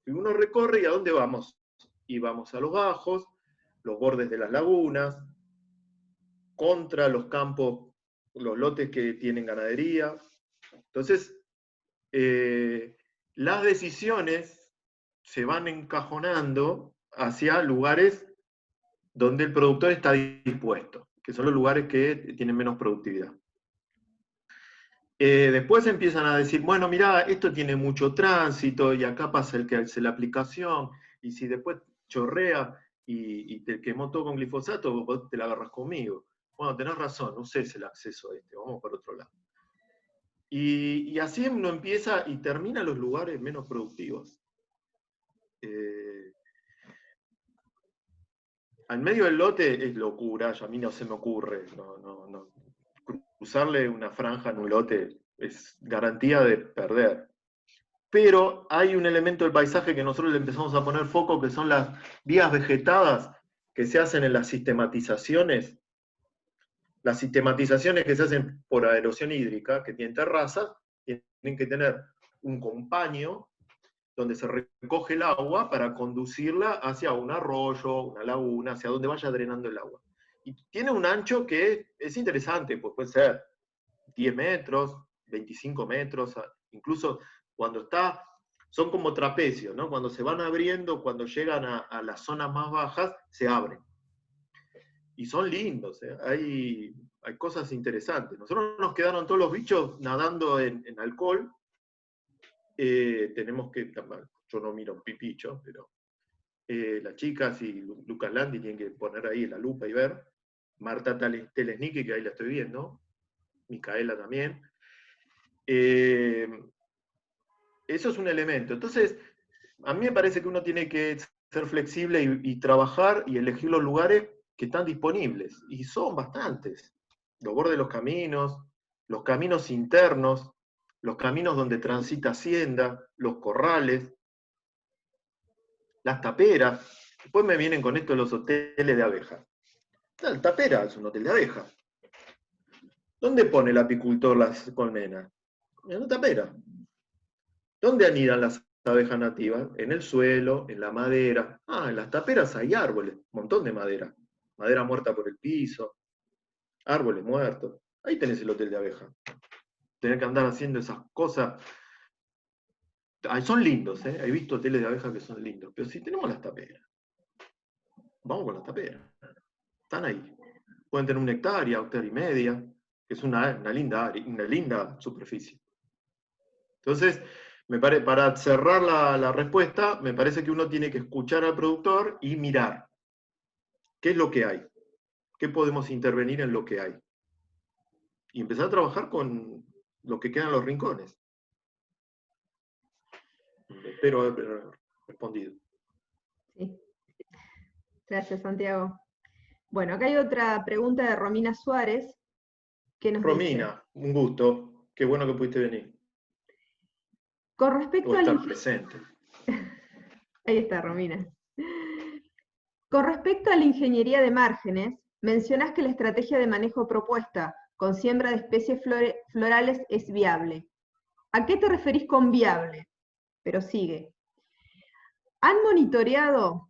Y uno recorre, ¿y a dónde vamos? Y vamos a los bajos, los bordes de las lagunas, contra los campos, los lotes que tienen ganadería. Entonces, las decisiones se van encajonando hacia lugares donde el productor está dispuesto, que son los lugares que tienen menos productividad. Después empiezan a decir, bueno, mirá, esto tiene mucho tránsito y acá pasa el que hace la aplicación, y si después chorrea y te quemó todo con glifosato, vos te la agarras conmigo. Bueno, tenés razón, no sé el acceso a este, vamos por otro lado. Y así uno empieza y termina en los lugares menos productivos. Al medio del lote es locura, a mí no se me ocurre. No. Cruzarle una franja en un lote es garantía de perder. Pero hay un elemento del paisaje que nosotros le empezamos a poner foco, que son las vías vegetadas que se hacen en las sistematizaciones. Las sistematizaciones que se hacen por erosión hídrica, que tienen terrazas, tienen que tener un compaño donde se recoge el agua para conducirla hacia un arroyo, una laguna, hacia donde vaya drenando el agua. Y tiene un ancho que es interesante, pues puede ser 10 metros, 25 metros, incluso cuando está, son como trapecios, ¿no? Cuando se van abriendo, cuando llegan a las zonas más bajas, se abren. Y son lindos, ¿eh? Hay cosas interesantes. Nosotros nos quedaron todos los bichos nadando en alcohol. Tenemos que, yo no miro pipicho, pero las chicas y Lucas Landi tienen que poner ahí la lupa y ver. Marta Telesniki, que ahí la estoy viendo. Micaela también. Eso es un elemento. Entonces, a mí me parece que uno tiene que ser flexible y trabajar y elegir los lugares que están disponibles. Y son bastantes. Los bordes de los caminos internos, los caminos donde transita hacienda, los corrales, las taperas. Después me vienen con esto los hoteles de abejas. La tapera es un hotel de abejas. ¿Dónde pone el apicultor las colmenas? En la tapera. ¿Dónde anidan las abejas nativas? En el suelo, en la madera. En las taperas hay árboles, un montón de madera. Madera muerta por el piso, árboles muertos. Ahí tenés el hotel de abejas. Tener que andar haciendo esas cosas. Son lindos, ¿eh? He visto hoteles de abejas que son lindos. Pero si tenemos las taperas, vamos con las taperas. Están ahí. Pueden tener 1,5 hectáreas, que es una linda superficie. Entonces, para cerrar la respuesta, me parece que uno tiene que escuchar al productor y mirar qué es lo que hay, qué podemos intervenir en lo que hay. Y empezar a trabajar con lo que queda en los rincones. Espero haber respondido. Sí. Gracias, Santiago. Bueno, acá hay otra pregunta de Romina Suárez, que nos Romina, dice, un gusto. Qué bueno que pudiste venir. con respecto O al... estar presente. Ahí está, Romina. Con respecto a la ingeniería de márgenes, mencionás que la estrategia de manejo propuesta con siembra de especies florales es viable. ¿A qué te referís con viable? Pero sigue. ¿Han monitoreado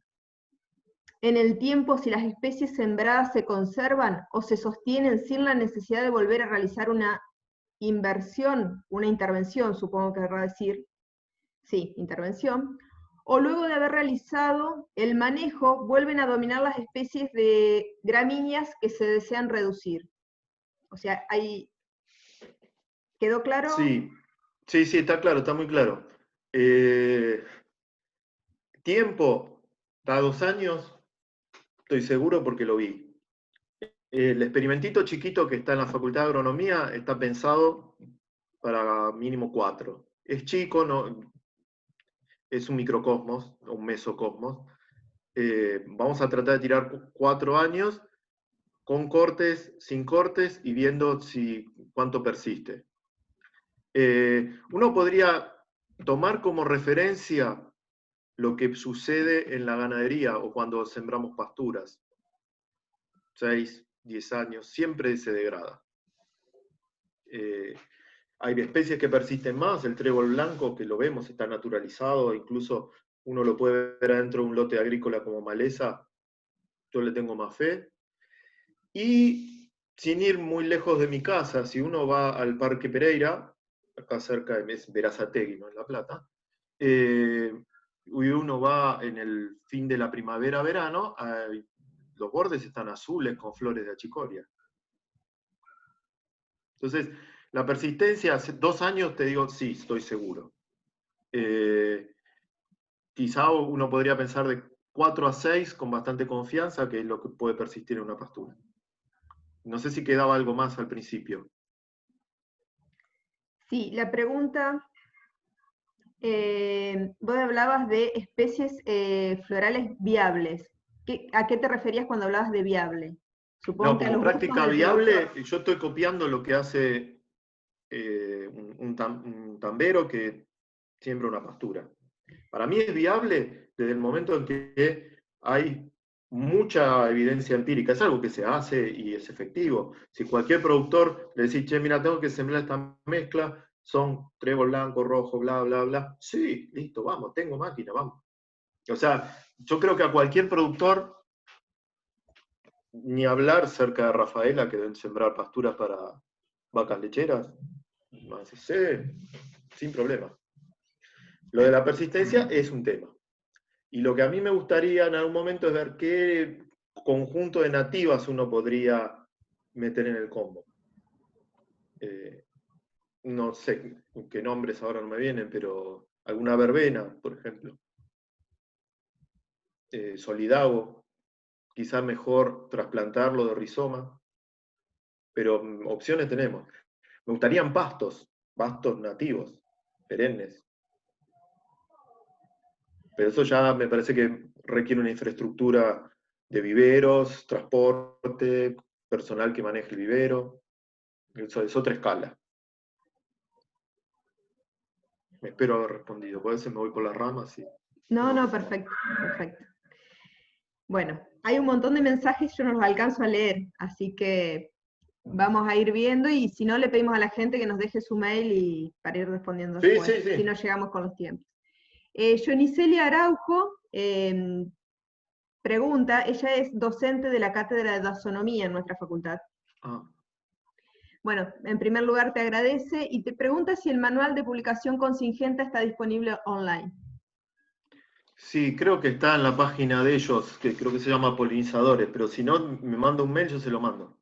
en el tiempo si las especies sembradas se conservan o se sostienen sin la necesidad de volver a realizar una inversión, una intervención, supongo que querrá decir? Sí, intervención. O luego de haber realizado el manejo, vuelven a dominar las especies de gramíneas que se desean reducir. O sea, ahí quedó claro. Sí, está claro, está muy claro. Tiempo, cada 2 años, estoy seguro porque lo vi. El experimentito chiquito que está en la Facultad de Agronomía está pensado para mínimo 4. Es chico, no, es un microcosmos, un mesocosmos. Vamos a tratar de tirar 4 años con cortes, sin cortes y viendo cuánto persiste. Uno podría tomar como referencia lo que sucede en la ganadería o cuando sembramos pasturas. 6, 10 años, siempre se degrada. Hay especies que persisten más, el trébol blanco, que lo vemos, está naturalizado, incluso uno lo puede ver adentro de un lote agrícola como maleza, yo le tengo más fe. Y sin ir muy lejos de mi casa, si uno va al Parque Pereira, acá cerca de Berazategui, ¿no? En La Plata, y uno va en el fin de la primavera-verano, los bordes están azules con flores de achicoria. Entonces, la persistencia, hace 2 años te digo, sí, estoy seguro. Quizá uno podría pensar de 4 a 6 con bastante confianza, que es lo que puede persistir en una pastura. No sé si quedaba algo más al principio. Sí, la pregunta, vos hablabas de especies florales viables. ¿A qué te referías cuando hablabas de viable? Supongo No, que a como los gustos práctica del viable, productor. yo estoy copiando lo que hace un tambero que siembra una pastura. Para mí es viable desde el momento en que hay mucha evidencia empírica. Es algo que se hace y es efectivo. Si cualquier productor le decís, che, mira, tengo que sembrar esta mezcla, son trébol blanco, rojo, bla, bla, bla. Sí, listo, vamos, tengo máquina, vamos. O sea, yo creo que a cualquier productor, ni hablar cerca de Rafaela, que deben sembrar pasturas para vacas lecheras, más sin problema. Lo de la persistencia es un tema. Y lo que a mí me gustaría en algún momento es ver qué conjunto de nativas uno podría meter en el combo. No sé qué nombres ahora no me vienen, pero alguna verbena, por ejemplo. Solidago, quizá mejor trasplantarlo de rizoma, pero opciones tenemos. Me gustarían pastos nativos, perennes. Pero eso ya me parece que requiere una infraestructura de viveros, transporte, personal que maneje el vivero. Eso es otra escala. Me espero haber respondido. Puede ser me voy por las ramas y... No, perfecto, perfecto. Bueno, hay un montón de mensajes, yo no los alcanzo a leer, así que vamos a ir viendo y si no le pedimos a la gente que nos deje su mail y para ir respondiendo Sí, después, sí, sí. si no llegamos con los tiempos. Yonicelia Araujo pregunta, ella es docente de la cátedra de taxonomía en nuestra facultad. Ah. Bueno, en primer lugar te agradece y te pregunta si el manual de publicación con Syngenta está disponible online. Sí, creo que está en la página de ellos, que creo que se llama Polinizadores, pero si no, me manda un mail, yo se lo mando.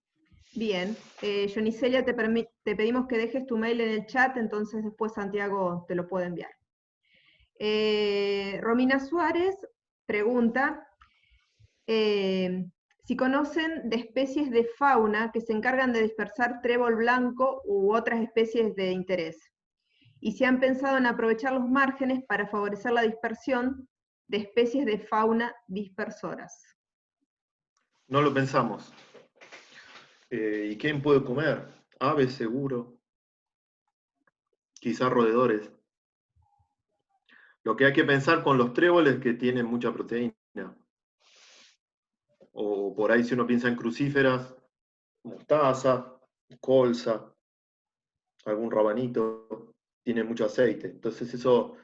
Bien, Yonicelia, te pedimos que dejes tu mail en el chat, entonces después Santiago te lo puede enviar. Romina Suárez pregunta si conocen de especies de fauna que se encargan de dispersar trébol blanco u otras especies de interés, y si han pensado en aprovechar los márgenes para favorecer la dispersión de especies de fauna dispersoras. No lo pensamos. ¿Y quién puede comer? Aves seguro. Quizás roedores. Lo que hay que pensar con los tréboles es que tienen mucha proteína. O por ahí si uno piensa en crucíferas, mostaza, colza, algún rabanito, tiene mucho aceite. Entonces eso,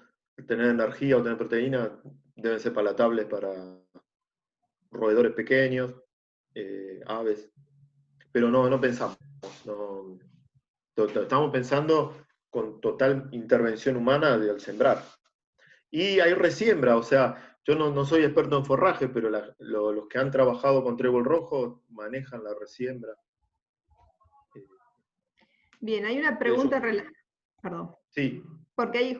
tener energía o tener proteína, deben ser palatables para roedores pequeños, aves. Pero no pensamos. No, estamos pensando con total intervención humana al sembrar. Y hay resiembra, o sea, yo no soy experto en forraje, pero los que han trabajado con trébol rojo manejan la resiembra. Bien, hay una pregunta, perdón, Sí, porque hay,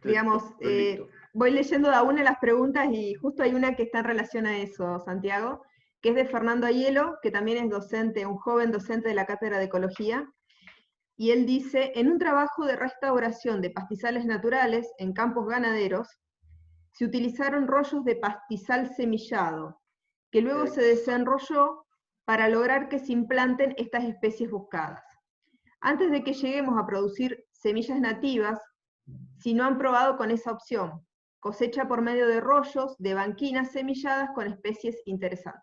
digamos, estoy listo. voy leyendo de a una las preguntas y justo hay una que está en relación a eso, Santiago, que es de Fernando Aiello, que también es docente, un joven docente de la Cátedra de Ecología, y él dice, en un trabajo de restauración de pastizales naturales en campos ganaderos, se utilizaron rollos de pastizal semillado, que luego se desenrolló para lograr que se implanten estas especies buscadas. Antes de que lleguemos a producir semillas nativas, si no han probado con esa opción, cosecha por medio de rollos de banquinas semilladas con especies interesantes.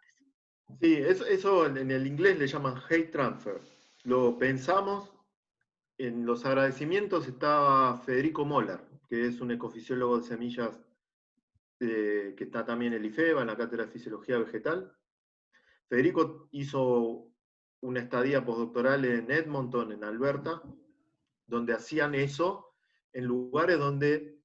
Sí, eso en el inglés le llaman hate transfer. Lo pensamos, en los agradecimientos estaba Federico Moller, que es un ecofisiólogo de semillas que está también en el IFEBA, en la Cátedra de Fisiología Vegetal. Federico hizo una estadía postdoctoral en Edmonton, en Alberta, donde hacían eso en lugares donde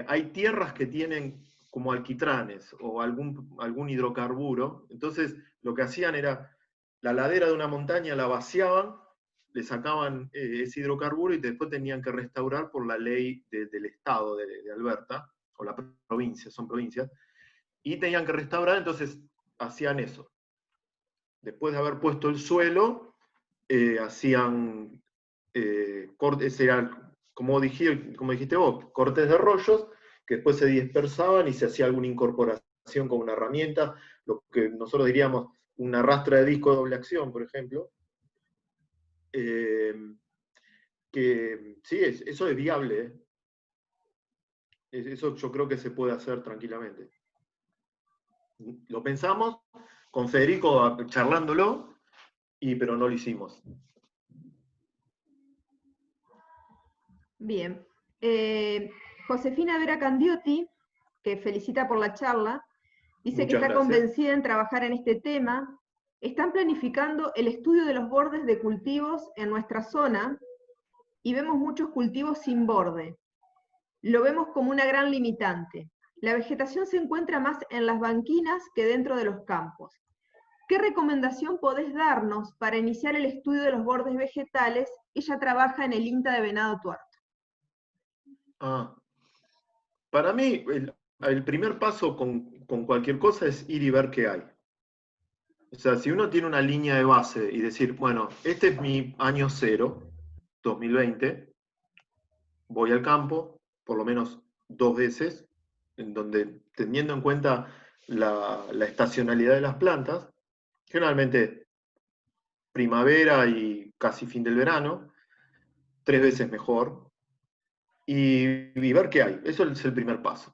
hay tierras que tienen como alquitranes o algún hidrocarburo. Entonces lo que hacían era la ladera de una montaña la vaciaban, le sacaban ese hidrocarburo y después tenían que restaurar por la ley del estado de Alberta, o la provincia, son provincias, y tenían que restaurar, entonces hacían eso. Después de haber puesto el suelo, hacían cortes, como dijiste vos, cortes de rollos, que después se dispersaban y se hacía alguna incorporación con una herramienta, lo que nosotros diríamos una rastra de disco de doble acción, por ejemplo. Que sí, eso es viable. Eso yo creo que se puede hacer tranquilamente. Lo pensamos con Federico charlándolo, pero no lo hicimos. Bien. Josefina Vera Candiotti, que felicita por la charla, dice que Muchas está gracias. convencida en trabajar en este tema. Están planificando el estudio de los bordes de cultivos en nuestra zona y vemos muchos cultivos sin borde. Lo vemos como una gran limitante. La vegetación se encuentra más en las banquinas que dentro de los campos. ¿Qué recomendación podés darnos para iniciar el estudio de los bordes vegetales? Ella trabaja en el INTA de Venado Tuerto. Para mí, el primer paso con cualquier cosa es ir y ver qué hay. O sea, si uno tiene una línea de base y decir, bueno, este es mi año cero, 2020, voy al campo, por lo menos 2 veces, en donde, teniendo en cuenta la estacionalidad de las plantas, generalmente primavera y casi fin del verano, 3 veces mejor, y ver qué hay. Eso es el primer paso.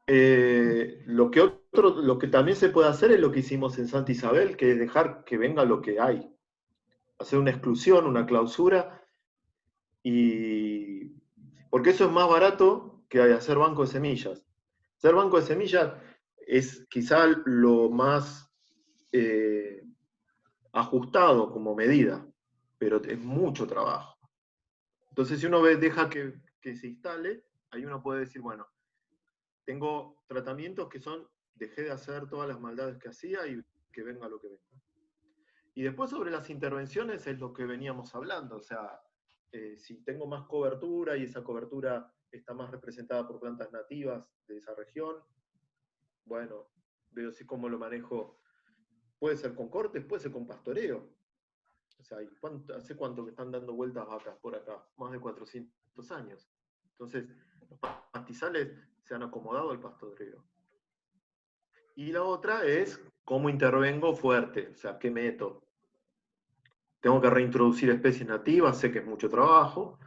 Lo que también se puede hacer es lo que hicimos en Santa Isabel, que es dejar que venga lo que hay. Hacer una exclusión, una clausura, porque eso es más barato que hacer banco de semillas. Hacer banco de semillas es quizá lo más ajustado como medida, pero es mucho trabajo. Entonces, si uno deja que se instale, ahí uno puede decir, bueno, tengo tratamientos que dejé de hacer todas las maldades que hacía y que venga lo que venga. Y después sobre las intervenciones es lo que veníamos hablando, o sea, si tengo más cobertura y esa cobertura está más representada por plantas nativas de esa región, bueno, veo si cómo lo manejo. Puede ser con cortes, puede ser con pastoreo. O sea, ¿hace cuánto que están dando vueltas vacas por acá? Más de 400 años. Entonces, los pastizales se han acomodado al pastoreo. Y la otra es cómo intervengo fuerte, o sea, qué meto. Tengo que reintroducir especies nativas, sé que es mucho trabajo,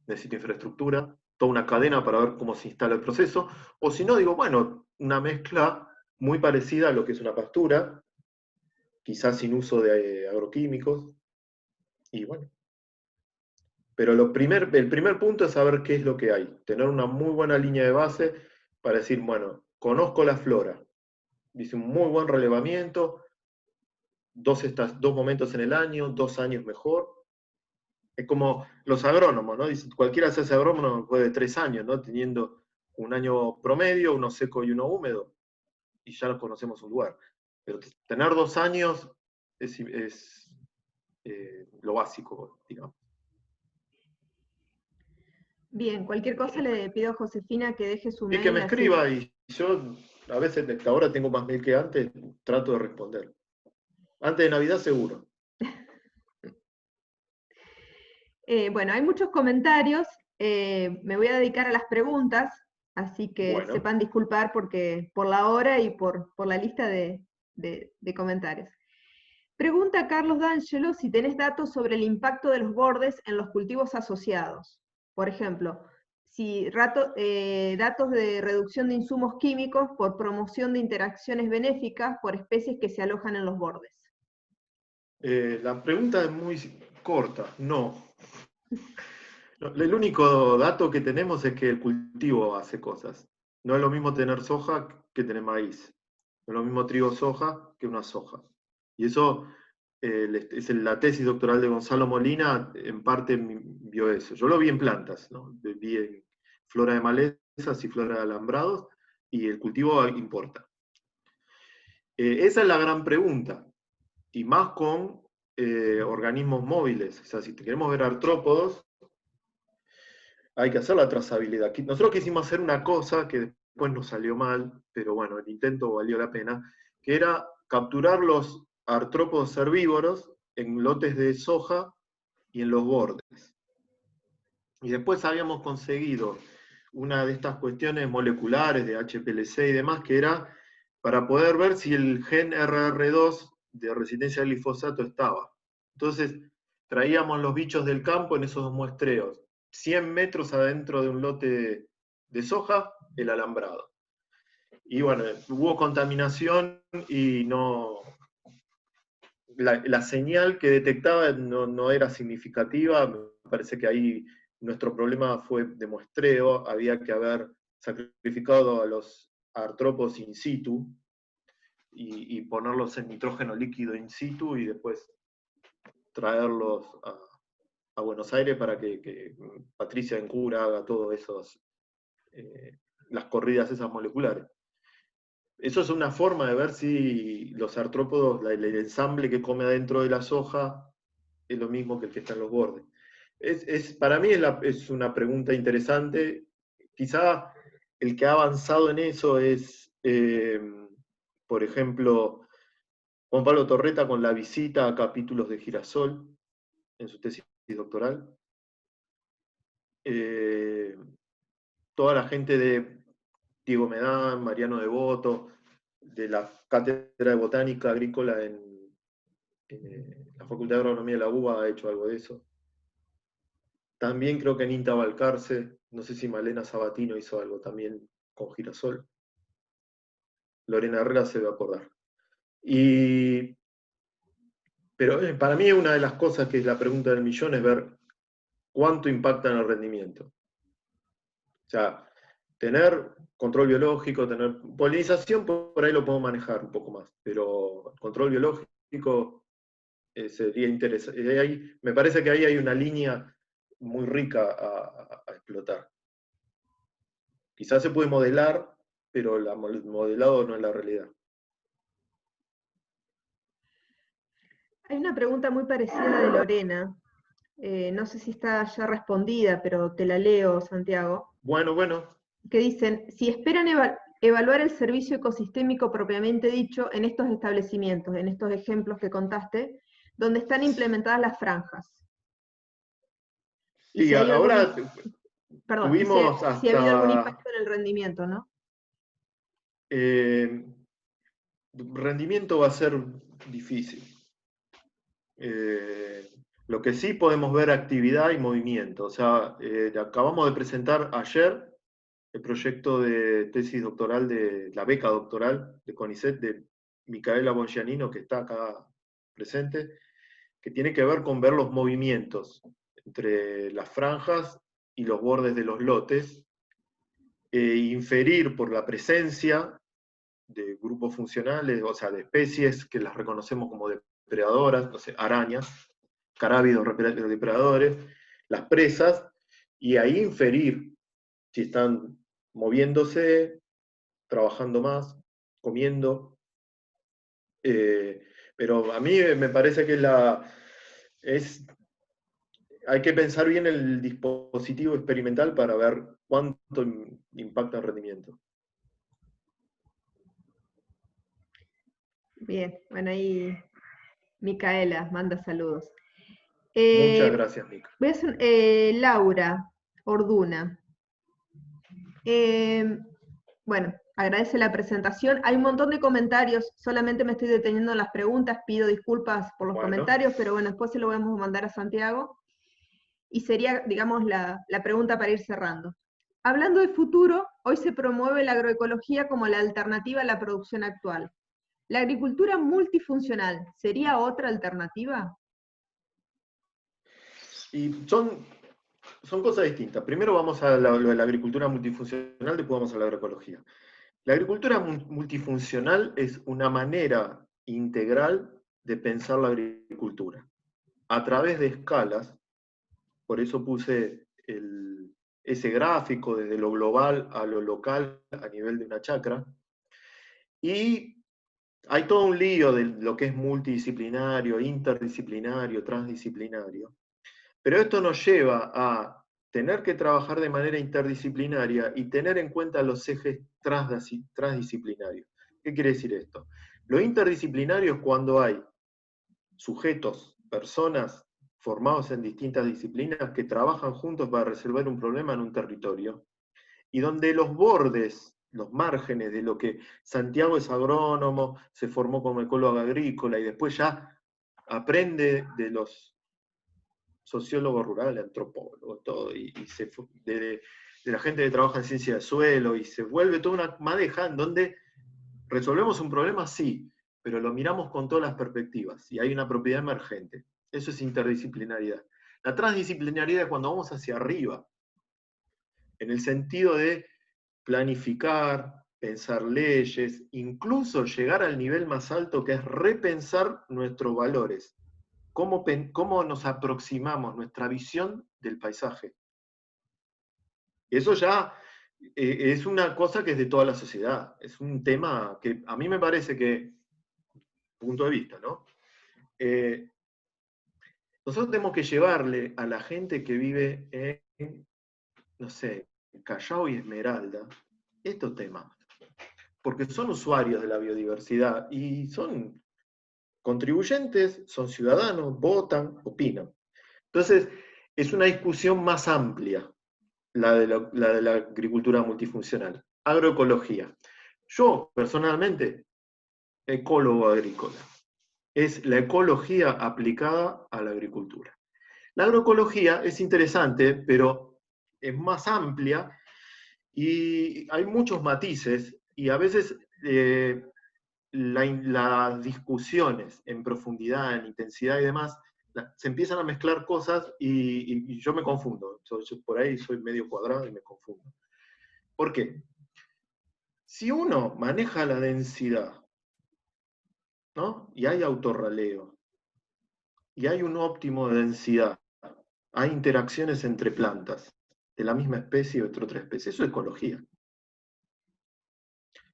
necesito infraestructura, toda una cadena para ver cómo se instala el proceso, o si no, digo, bueno, una mezcla muy parecida a lo que es una pastura, quizás sin uso de agroquímicos, y bueno. Pero el primer punto es saber qué es lo que hay, tener una muy buena línea de base para decir, bueno, conozco la flora, hice un muy buen relevamiento, 2 momentos en el año, 2 años mejor. Es como los agrónomos, ¿no? Dicen, cualquiera se hace agrónomo después de 3 años, ¿no? Teniendo un año promedio, uno seco y uno húmedo, y ya nos conocemos un lugar. Pero tener 2 años es lo básico, digamos. Bien, cualquier cosa le pido a Josefina que deje su mail. Y que me así. escriba, y yo a veces ahora tengo más mail que antes, trato de responder. Antes de Navidad seguro. Bueno, hay muchos comentarios, me voy a dedicar a las preguntas, así que Bueno. sepan disculpar por la hora y por la lista de comentarios. Pregunta Carlos D'Angelo si tenés datos sobre el impacto de los bordes en los cultivos asociados. Por ejemplo, si datos de reducción de insumos químicos por promoción de interacciones benéficas por especies que se alojan en los bordes. La pregunta es corta, no. No, el único dato que tenemos es que el cultivo hace cosas. No es lo mismo tener soja que tener maíz. No es lo mismo trigo soja que una soja. Y eso es la tesis doctoral de Gonzalo Molina, en parte vio eso. Yo lo vi en plantas, ¿no? Vi en flora de malezas y flora de alambrados, y el cultivo importa. Esa es la gran pregunta, y más con organismos móviles. O sea, si queremos ver artrópodos, hay que hacer la trazabilidad. Nosotros quisimos hacer una cosa que después nos salió mal, pero bueno, el intento valió la pena, que era capturar los artrópodos herbívoros en lotes de soja y en los bordes. Y después habíamos conseguido una de estas cuestiones moleculares de HPLC y demás, que era para poder ver si el gen RR2 de resistencia al glifosato estaba. Entonces, traíamos los bichos del campo en esos muestreos. 100 metros adentro de un lote de soja, el alambrado. Y bueno, hubo contaminación y no, la señal que detectaba no era significativa. Me parece que ahí nuestro problema fue de muestreo, había que haber sacrificado a los artrópodos in situ y ponerlos en nitrógeno líquido in situ y después traerlos a Buenos Aires para que Patricia Encura haga todo esos, las corridas esas moleculares. Eso es una forma de ver si los artrópodos, el ensamble que come adentro de la soja, es lo mismo que el que está en los bordes. Para mí es una pregunta interesante. Quizá el que ha avanzado en eso es, por ejemplo, Juan Pablo Torreta con la visita a capítulos de girasol en su tesis doctoral. Toda la gente de Diego Medán, Mariano Devoto, de la Cátedra de Botánica Agrícola en la Facultad de Agronomía de la UBA ha hecho algo de eso. También creo que en INTA Balcarce, no sé si Malena Sabatino hizo algo también con girasol. Lorena Herrera se va a acordar. Pero para mí una de las cosas que es la pregunta del millón es ver cuánto impacta en el rendimiento. O sea, tener control biológico, tener polinización, por ahí lo puedo manejar un poco más, pero control biológico sería interesante. Ahí, me parece que ahí hay una línea muy rica a explotar. Quizás se puede modelar, pero el modelado no es la realidad. Hay una pregunta muy parecida de Lorena. No sé si está ya respondida, pero te la leo, Santiago. Bueno. Que dicen, si esperan evaluar el servicio ecosistémico propiamente dicho en estos establecimientos, en estos ejemplos que contaste, donde están implementadas las franjas. Y Sí, si hay ahora perdón, tuvimos si ha habido algún hasta... impacto en el rendimiento, ¿no? Rendimiento va a ser difícil. Lo que sí podemos ver actividad y movimiento. O sea, acabamos de presentar ayer el proyecto de tesis doctoral de la beca doctoral de CONICET de Micaela Bongianino, que está acá presente, que tiene que ver con ver los movimientos entre las franjas y los bordes de los lotes, inferir por la presencia de grupos funcionales, o sea, de especies que las reconocemos como depredadoras, no sé, arañas, carábidos depredadores, las presas, y ahí inferir si están moviéndose, trabajando más, comiendo. Pero a mí me parece que hay que pensar bien el dispositivo experimental para ver cuánto impacta el rendimiento. Bien, bueno, ahí Micaela manda saludos. Muchas gracias, Mica. Voy a hacer, Laura Orduna. Bueno, agradece la presentación. Hay un montón de comentarios, solamente me estoy deteniendo en las preguntas, pido disculpas por los comentarios, pero bueno, después se lo vamos a mandar a Santiago. Y sería, digamos, la pregunta para ir cerrando. Hablando de futuro, hoy se promueve la agroecología como la alternativa a la producción actual. ¿La agricultura multifuncional sería otra alternativa? Y son cosas distintas. Primero vamos a lo de la agricultura multifuncional, después vamos a la agroecología. La agricultura multifuncional es una manera integral de pensar la agricultura. A través de escalas, por eso puse ese gráfico desde lo global a lo local a nivel de una chacra. Y hay todo un lío de lo que es multidisciplinario, interdisciplinario, transdisciplinario. Pero esto nos lleva a tener que trabajar de manera interdisciplinaria y tener en cuenta los ejes transdisciplinarios. ¿Qué quiere decir esto? Lo interdisciplinario es cuando hay sujetos, personas formados en distintas disciplinas que trabajan juntos para resolver un problema en un territorio y donde los bordes, los márgenes de lo que Santiago es agrónomo, se formó como ecólogo agrícola y después ya aprende de los sociólogos rurales, antropólogos, todo, de la gente que trabaja en ciencia del suelo, y se vuelve toda una madeja en donde resolvemos un problema, sí, pero lo miramos con todas las perspectivas, y hay una propiedad emergente. Eso es interdisciplinariedad. La transdisciplinariedad es cuando vamos hacia arriba, en el sentido de planificar, pensar leyes, incluso llegar al nivel más alto que es repensar nuestros valores. ¿Cómo nos aproximamos, nuestra visión del paisaje? Eso ya es una cosa que es de toda la sociedad, es un tema que a mí me parece que, punto de vista, ¿no? Nosotros tenemos que llevarle a la gente que vive en, no sé, Callao y Esmeralda, estos temas, porque son usuarios de la biodiversidad y son contribuyentes, son ciudadanos, votan, opinan. Entonces, es una discusión más amplia, la de la agricultura multifuncional. Agroecología. Yo, personalmente, ecólogo agrícola. Es la ecología aplicada a la agricultura. La agroecología es interesante, pero es más amplia y hay muchos matices y a veces las discusiones en profundidad, en intensidad y demás, se empiezan a mezclar cosas y yo me confundo. Yo por ahí soy medio cuadrado y me confundo. ¿Por qué? Si uno maneja la densidad, ¿no? Y hay autorraleo, y hay un óptimo de densidad, hay interacciones entre plantas de la misma especie o entre otra especie, eso es ecología.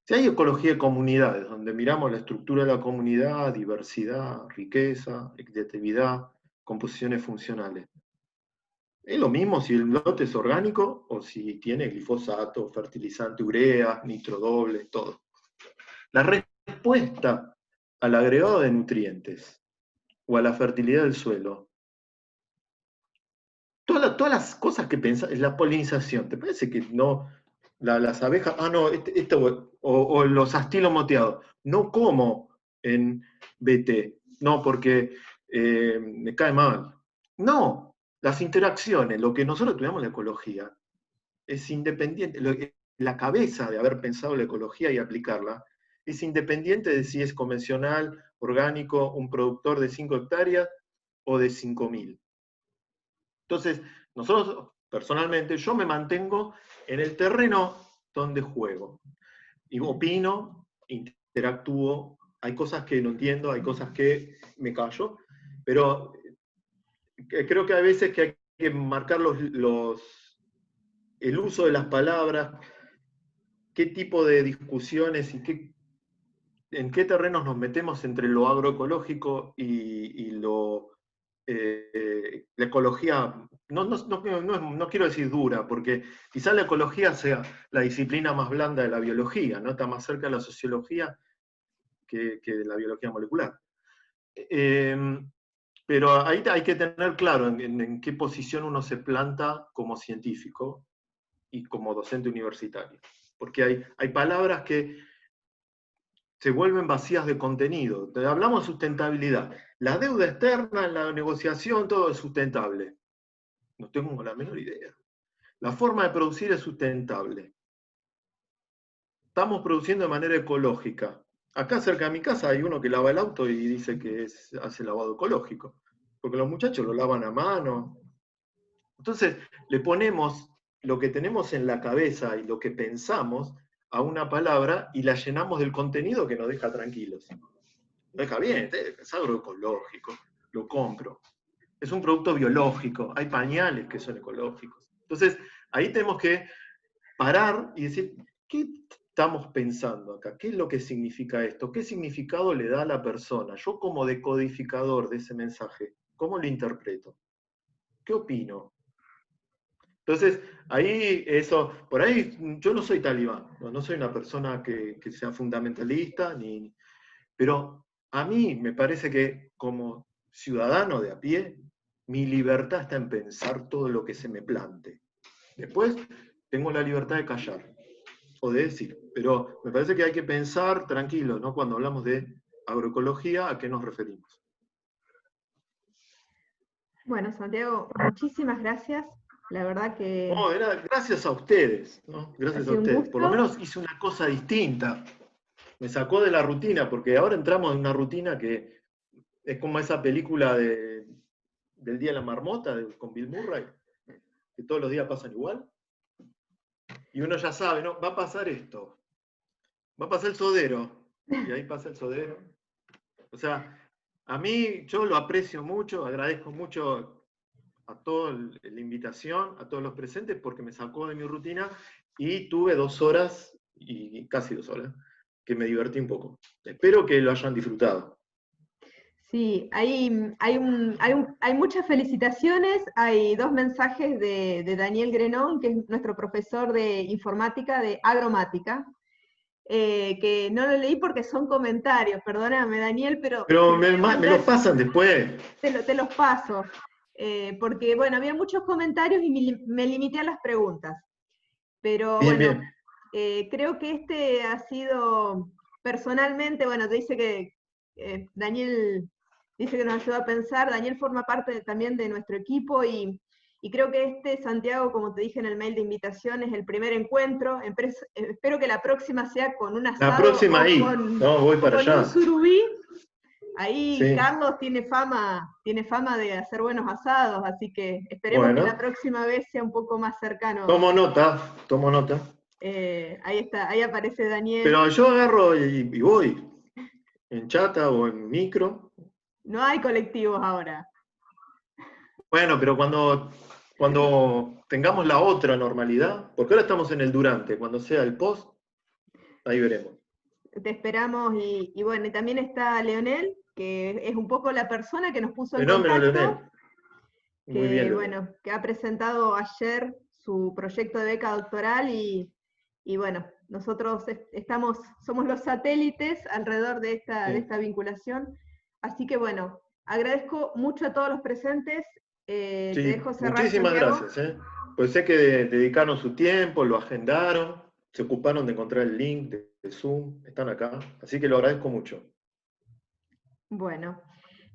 Si hay ecología de comunidades, donde miramos la estructura de la comunidad, diversidad, riqueza, equitatividad, composiciones funcionales. Es lo mismo si el lote es orgánico o si tiene glifosato, fertilizante, urea, nitrodoble, todo. La respuesta al agregado de nutrientes o a la fertilidad del suelo, todas las cosas que pensás, la polinización, ¿te parece que no? Las abejas, no, o los astilos moteados, no como en BT, no, porque me cae mal. No, las interacciones, lo que nosotros estudiamos en la ecología, es independiente, la cabeza de haber pensado la ecología y aplicarla, es independiente de si es convencional, orgánico, un productor de 5 hectáreas o de 5.000. Entonces, nosotros, personalmente, yo me mantengo en el terreno donde juego. Y opino, interactúo, hay cosas que no entiendo, hay cosas que me callo, pero creo que hay veces que hay que marcar el uso de las palabras, qué tipo de discusiones y en qué terrenos nos metemos entre lo agroecológico y la ecología, no quiero decir dura, porque quizás la ecología sea la disciplina más blanda de la biología, ¿no? Está más cerca de la sociología que de la biología molecular. Pero ahí hay que tener claro en qué posición uno se planta como científico y como docente universitario. Porque hay palabras que se vuelven vacías de contenido. Hablamos de sustentabilidad. La deuda externa, la negociación, todo es sustentable. No tengo la menor idea. La forma de producir es sustentable. Estamos produciendo de manera ecológica. Acá cerca de mi casa hay uno que lava el auto y dice que hace lavado ecológico. Porque los muchachos lo lavan a mano, Entonces, le ponemos lo que tenemos en la cabeza y lo que pensamos a una palabra y la llenamos del contenido que nos deja tranquilos. Nos deja bien, es agroecológico, lo compro. Es un producto biológico, hay pañales que son ecológicos. Entonces, ahí tenemos que parar y decir, ¿qué estamos pensando acá? ¿Qué es lo que significa esto? ¿Qué significado le da a la persona? Yo como decodificador de ese mensaje, ¿cómo lo interpreto? ¿Qué opino? Entonces, ahí eso, por ahí yo no soy talibán, no soy una persona que sea fundamentalista, pero a mí me parece que como ciudadano de a pie, mi libertad está en pensar todo lo que se me plante. Después tengo la libertad de callar o de decir, pero me parece que hay que pensar tranquilo, ¿no? Cuando hablamos de agroecología, ¿a qué nos referimos? Bueno, Santiago, muchísimas gracias. La verdad que No, era gracias a ustedes, ¿no? ha Gracias a sido un ustedes. Por lo gusto. menos hice una cosa distinta. Me sacó de la rutina, porque ahora entramos en una rutina que es como esa película del Día de la Marmota con Bill Murray, que todos los días pasan igual. Y uno ya sabe, ¿no? Va a pasar esto. Va a pasar el sodero. Y ahí pasa el sodero. O sea, a mí yo lo aprecio mucho, agradezco mucho a toda la invitación, a todos los presentes, porque me sacó de mi rutina y tuve 2 horas, y casi 2 horas, que me divertí un poco. Espero que lo hayan disfrutado. Sí, hay muchas felicitaciones, hay 2 mensajes de Daniel Grenón, que es nuestro profesor de informática de agromática, que no lo leí porque son comentarios, perdóname Daniel, pero Pero te los voy a me los mandar, pasan después. te los paso, porque bueno, había muchos comentarios y me limité a las preguntas, pero Bien, bueno, bien. creo que este ha sido, personalmente, bueno, te dice que Daniel dice que nos ayuda a pensar, Daniel forma parte también de nuestro equipo y creo que este, Santiago, como te dije en el mail de invitación, es el primer encuentro, espero que la próxima sea con un La asado próxima ahí. No, voy o para con un allá. surubí. Ahí Sí. Carlos tiene fama de hacer buenos asados, así que esperemos que la Bueno, próxima vez sea un poco más cercano. tomo nota, tomo nota. Ahí está, ahí aparece Daniel. Pero yo agarro y voy, en chata o en micro. No hay colectivos ahora. Bueno, pero cuando tengamos la otra normalidad, porque ahora estamos en el durante, cuando sea el post, ahí veremos. Te esperamos y bueno, y también está Leonel, que es un poco la persona que nos puso en Fenómeno, Leonel. contacto, Muy bien, que Leonel. bueno, que ha presentado ayer su proyecto de beca doctoral y bueno, nosotros somos los satélites alrededor de Sí. esta vinculación. Así que bueno, agradezco mucho a todos los presentes. Te Sí, dejo cerrar, muchísimas Santiago. gracias. Pues sé que dedicaron su tiempo, lo agendaron, se ocuparon de encontrar el link de Zoom, están acá, así que lo agradezco mucho. Bueno,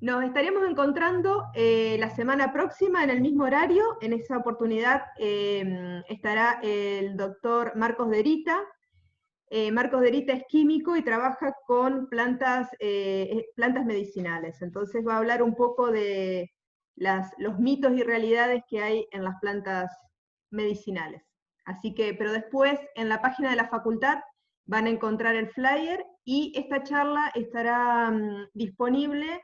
nos estaremos encontrando la semana próxima en el mismo horario. En esa oportunidad estará el doctor Marcos Derita. Marcos Derita es químico y trabaja con plantas medicinales. Entonces va a hablar un poco de los mitos y realidades que hay en las plantas medicinales. Así que, pero después en la página de la facultad van a encontrar el flyer y esta charla estará disponible